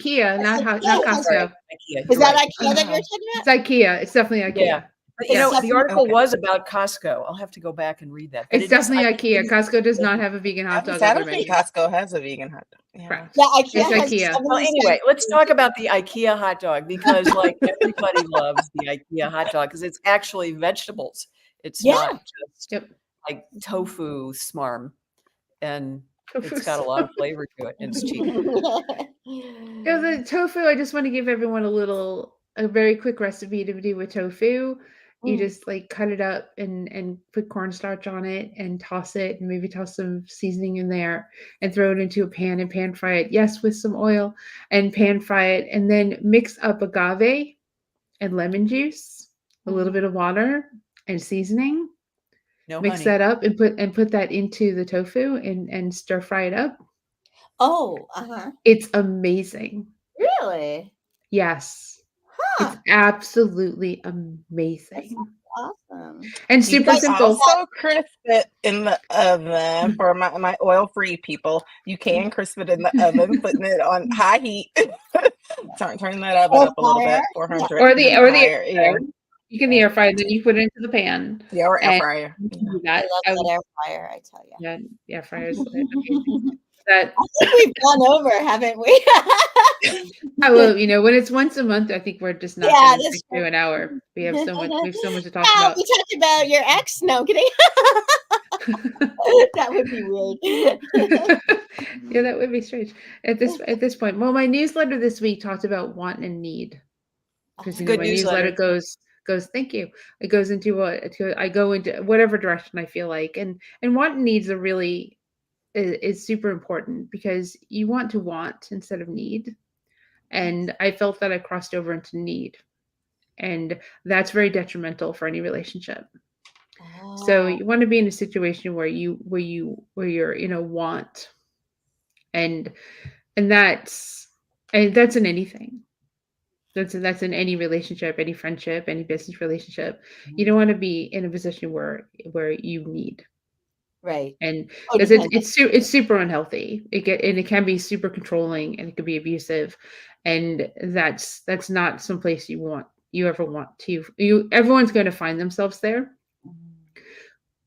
sorry, Costco. IKEA, Is you're that right. IKEA that you're talking It's IKEA. It's definitely IKEA. Yeah. But Yes. the article Okay. was about Costco. I'll have to go back and read that. But It's it is, definitely I IKEA. think, Costco does not have a vegan hot dog on I their don't think menu. Costco has a vegan hot dog. Yeah. Correct. Yeah, It's IKEA has IKEA. Well, 70 anyway, cents. let's talk about the IKEA hot dog because like everybody loves the IKEA hot dog because it's actually vegetables. It's Yeah. not just Yep. like tofu smarm, and Tofu it's got a lot of flavor to it and it's cheap. Yeah, the tofu, I just want to give everyone a very quick recipe to do with tofu. You just like cut it up and put cornstarch on it and toss it and maybe toss some seasoning in there and throw it into a pan and pan fry it. Yes, with some oil and pan fry it and then mix up agave and lemon juice, a little bit of water and seasoning. No Mix honey. that up and put that into the tofu and stir fry it up. Oh, It's amazing. really? Yes. Huh. It's absolutely amazing. Awesome. And You super can simple. also crisp it in the oven for my oil-free people. You can crisp it in the oven, putting it on high heat. Turn that oven Air up a little bit, fryer? 400 Or the higher. air fryer. You can the air fryer, then you put it into the pan. Yeah, or air And fryer. you can do I that. love that air fryer, I tell you. Yeah, the air fryer is amazing. That I think we've gone over, haven't we? I will, when it's once a month, I think we're just not Yeah, going to that's stick to an hour. We have so much to talk Well, about. we talked about your ex. No, I'm kidding. That would be weird. Yeah, that would be strange at this point. Well, my newsletter this week talked about want and need. Because Good my newsletter. newsletter goes thank you. It goes into I go into whatever direction I feel like. And want and needs are really is super important because you want to want instead of need. And I felt that I crossed over into need. And that's very detrimental for any relationship. So you want to be in a situation where you're in a want, and that's in anything. That's in any relationship, any friendship, any business relationship. You don't want to be in a position where you need, Right. and because it's super unhealthy. It can be super controlling and it can be abusive, and that's not someplace you ever want to. Everyone's going to find themselves there.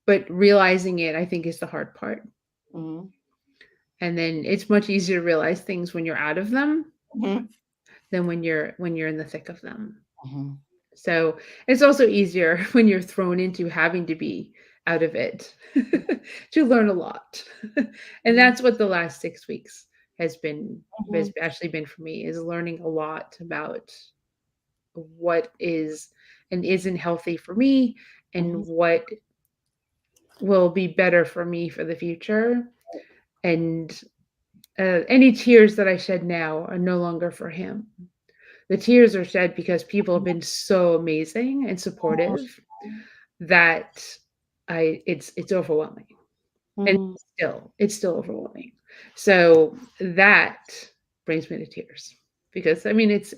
But realizing it, I think, is the hard part. Mhm. And then it's much easier to realize things when you're out of them than when you're in the thick of them. So it's also easier when you're thrown into having to be out of it to learn a lot. And that's what the last 6 weeks has actually been for me, is learning a lot about what is and isn't healthy for me and what will be better for me for the future. And any tears that I shed now are no longer for him. The tears are shed because people have been so amazing and supportive that it's overwhelming. And it's still overwhelming. So that brings me to tears because I mean it's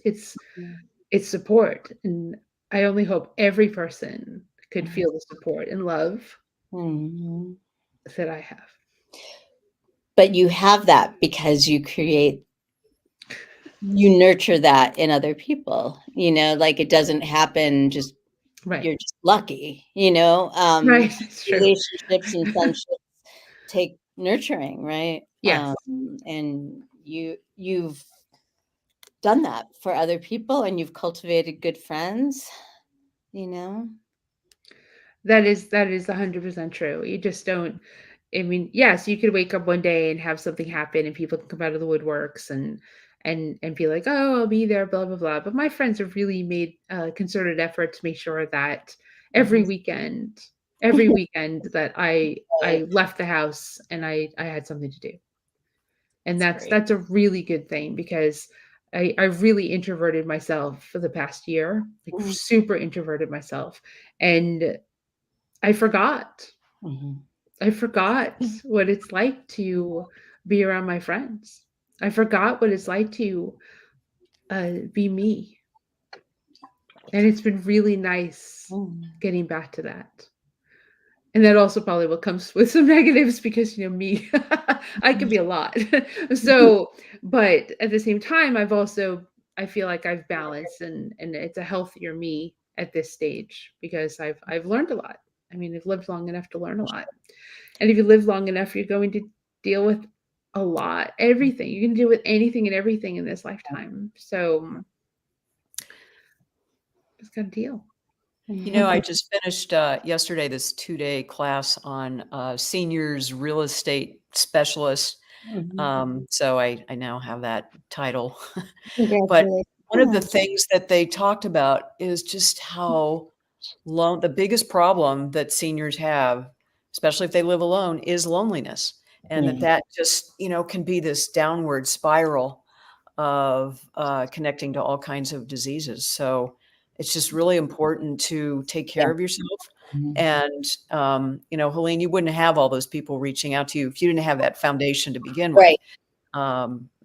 support, and I only hope every person could feel the support and love that I have. But you have that because you nurture that in other people, like it doesn't happen just Right. You're just lucky, Right. It's true. relationships and friendships take nurturing, right? Yes. And you've done that for other people and you've cultivated good friends, That is 100% true. You just don't. I mean, yes, you could wake up one day and have something happen, and people can come out of the woodworks and be like, "Oh, I'll be there," blah blah blah. But my friends have really made a concerted effort to make sure that every weekend that I left the house and I had something to do, and that's a really good thing because I really introverted myself for the past year, like Mhm. super introverted myself. And I forgot. Mhm. I forgot what it's like to be around my friends. I forgot what it's like to be me. And it's been really nice Mhm. getting back to that. And that also probably will comes with some negatives because, me, I can be a lot. So, but at the same time, I feel like I've balanced and it's a healthier me at this stage because I've learned a lot. I mean, I've lived long enough to learn a lot. And if you live long enough, you're going to deal with a lot, everything. You can deal with anything and everything in this lifetime. So just gotta deal. I just finished yesterday this 2-day class on seniors real estate specialist. Mhm. So I now have that title. But Congratulations. one of the things that they talked about is just how the biggest problem that seniors have, especially if they live alone, is loneliness. And Yeah. that just, can be this downward spiral of connecting to all kinds of diseases. So it's just really important to take care Yeah. of yourself. Mhm. And, Helene, you wouldn't have all those people reaching out to you if you didn't have that foundation to begin with. Right.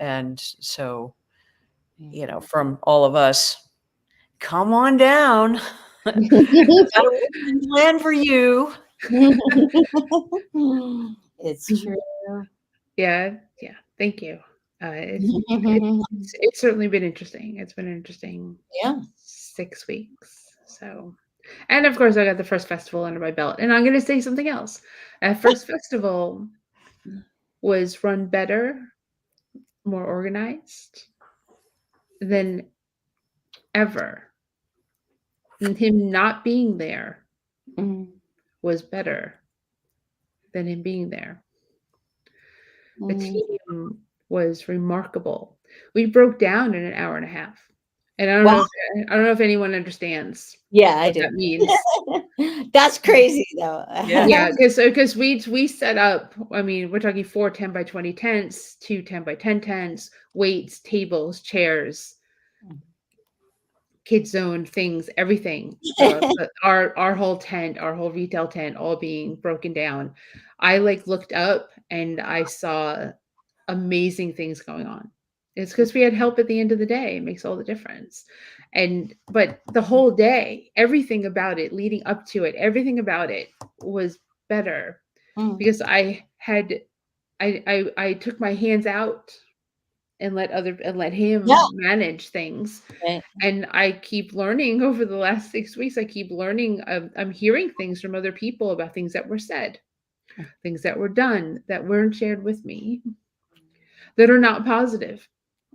And so, from all of us, come on down. I've got a plan for you. It's true. Yeah, yeah. Thank you. It's certainly been interesting. It's been an interesting Yeah. 6 weeks. So, and of course, I got the first festival under my belt. And I'm going to say something else. That first festival was run better, more organized than ever. And him not being there Mhm. was better than him being there. The Mhm. team was remarkable. We broke down in an hour and a half. And Wow. I don't know if anyone understands Yeah, I what do. that means. That's crazy though. Yeah. Yeah, because we set up, I mean, we're talking 4 10 by 20 tents, 2 10 by 10 tents, weights, tables, chairs, kid zone things, everything. But our whole tent, our whole retail tent, all being broken down. I looked up and I saw amazing things going on. It's because we had help at the end of the day. It makes all the difference. But the whole day, everything about it, leading up to it, everything about it was better Mm. because I took my hands out and let him Yeah. manage things. Right. And I keep learning over the last 6 weeks. I keep learning. I'm hearing things from other people about things that were said, things that were done that weren't shared with me, that are not positive.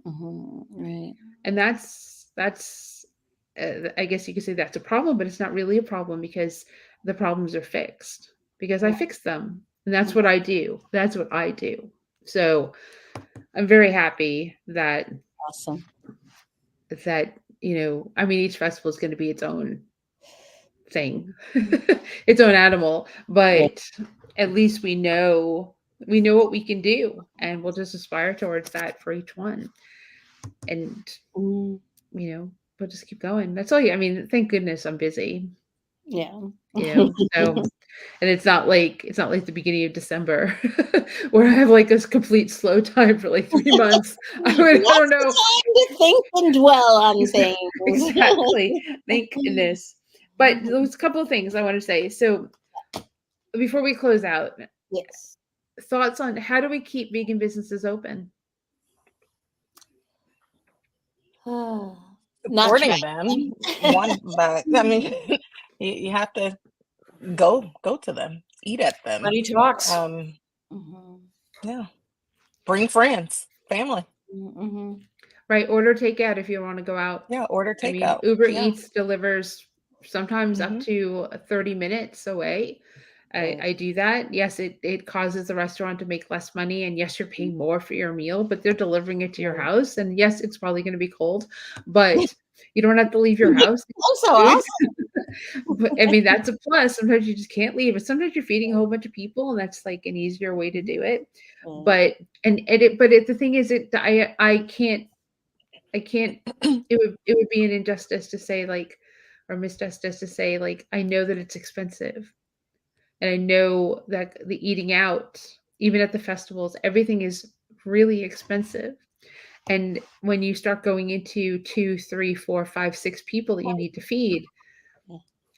Right. And that's I guess you could say that's a problem, but it's not really a problem because the problems are fixed because I fix them. And that's what I do. That's what I do. So I'm very happy that Awesome. I mean, each festival is going to be its own thing, its own animal, Right. but at least we know what we can do, and we'll just aspire towards that for each one. And Mm. we'll just keep going. That's all. I mean, thank goodness I'm busy. Yeah. So and it's not like the beginning of December where I have this complete slow time for 3 months. I don't Lots of know. time to think and dwell on things. Exactly. Thank goodness. But there's a couple of things I want to say. So before we close out, Yes. thoughts on how do we keep vegan businesses open? Not trying. Supporting them one by I mean you have to go to them, eat at them. Money talks. Mhm. Yeah. Bring friends, family. Mhm. Right? Order takeout if you want to go out. Yeah, order I mean, takeout. Uber Yeah. Eats delivers sometimes up Mhm. to 30 minutes away. Right. I do that. Yes, it causes the restaurant to make less money. And yes, you're paying more for your meal, but they're delivering it to your house. And yes, it's probably going to be cold, but you don't have to leave your house. Also Food. awesome. But I mean, that's a plus. Sometimes you just can't leave. But sometimes you're feeding a whole bunch of people, and that's an easier way to do it. Mm. But the thing is, I I can't. It would be an injustice to say like, or misjustice to say like, I know that it's expensive, and I know that the eating out, even at the festivals, everything is really expensive. And when you start going into 2, 3, 4, 5, 6 people that you need to feed,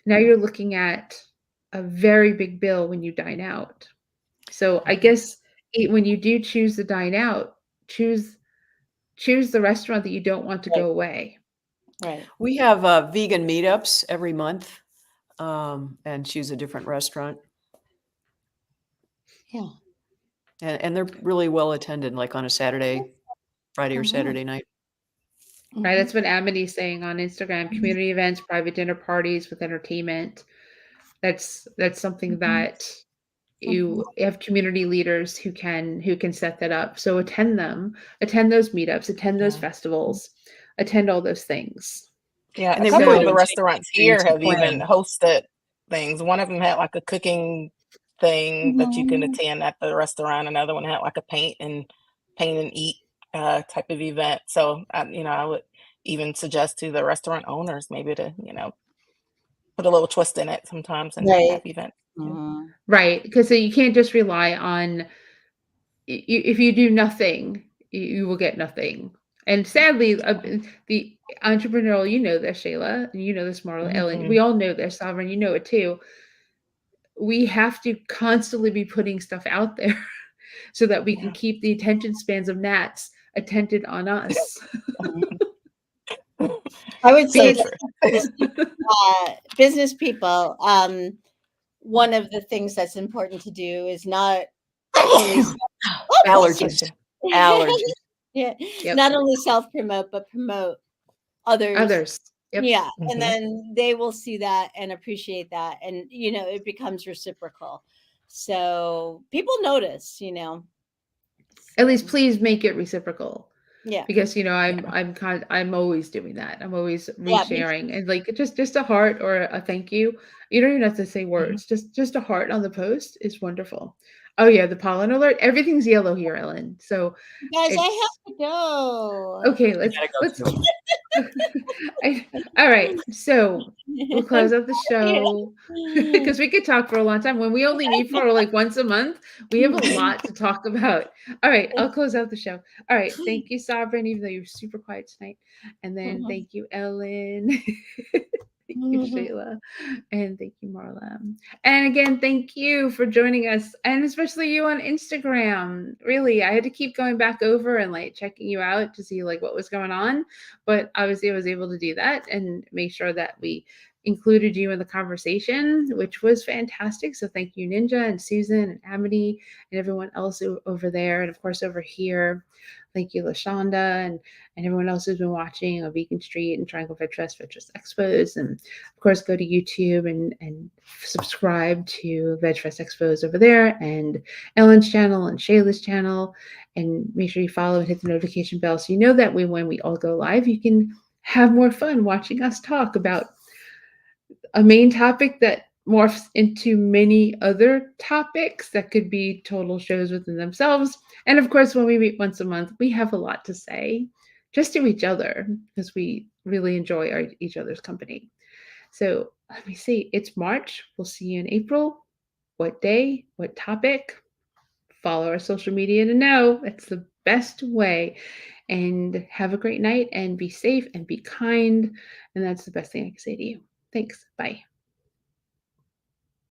now you're looking at a very big bill when you dine out. So I guess when you do choose to dine out, choose the restaurant that you don't want to Right. go away. Right. We have vegan meetups every month, and choose a different restaurant. Yeah. And they're really well attended, like on a Saturday, Friday or Saturday night. Right, that's what Amity's saying on Instagram. Community events, private dinner parties with entertainment. That's something that you have community leaders who can set that up. So attend them, attend those meetups, attend those festivals, attend all those things. Yeah, And a they couple really of the don't take restaurants anything here to have even plan. hosted things. One of them had like a cooking thing that you can attend at the restaurant. Another one had like a paint and eat type of event. So I would even suggest to the restaurant owners maybe to put a little twist in it sometimes and Right. have events. Mhm. Right, because you can't just rely on. If you do nothing, you will get nothing. And sadly, the entrepreneurial, you know this, Shayla, and you know this, Marla, Ellen. We all know this, Sovereign. You know it too. We have to constantly be putting stuff out there so that we can keep the attention spans of gnats attentive on us. I would So say true. business people, one of the things that's important to do is not only Allergies. Allergies. yeah, Yep. not only self-promote, but promote others. Others. Yep. Yeah. Mhm. And then they will see that and appreciate that. And, it becomes reciprocal. So people notice, At least So, please make it reciprocal. yeah. Because I'm always doing that. I'm always Yeah, me resharing and like just a heart or a thank you. You don't even have to say words. Just a heart on the post is wonderful. Oh yeah, the pollen alert. Everything's yellow here, Ellen. So Guys, I it's have to go. okay. I gotta go too. All right. So we'll close out the show because we could talk for a long time. When we only meet for like once a month, we have a lot to talk about. All right, I'll close out the show. All right, thank you, Sovereign, even though you're super quiet tonight. And then thank you, Ellen. Thank you, Shayla. And thank you, Marla. And again, thank you for joining us, and especially you on Instagram. Really, I had to keep going back over and like checking you out to see like what was going on, but I was able to do that and make sure that we included you in the conversation, which was fantastic. So thank you, Ninja and Susan and Amity and everyone else over there, and of course over here. Thank you, LaShonda, and everyone else who's been watching on Beacon Street and Triangle Fed Trust Expos. And of course, go to YouTube and subscribe to Veg Fest Expos over there, and Ellen's channel and Shayla's channel. And make sure you follow and hit the notification bell so you know that when we all go live, you can have more fun watching us talk about a main topic that morphs into many other topics that could be total shows within themselves. And of course, when we meet once a month, we have a lot to say just to each other because we really enjoy each other's company. So let me see. It's March. We'll see you in April. What day? What topic? Follow our social media to know. It's the best way. And have a great night and be safe and be kind. And that's the best thing I can say to you. Thanks. Bye.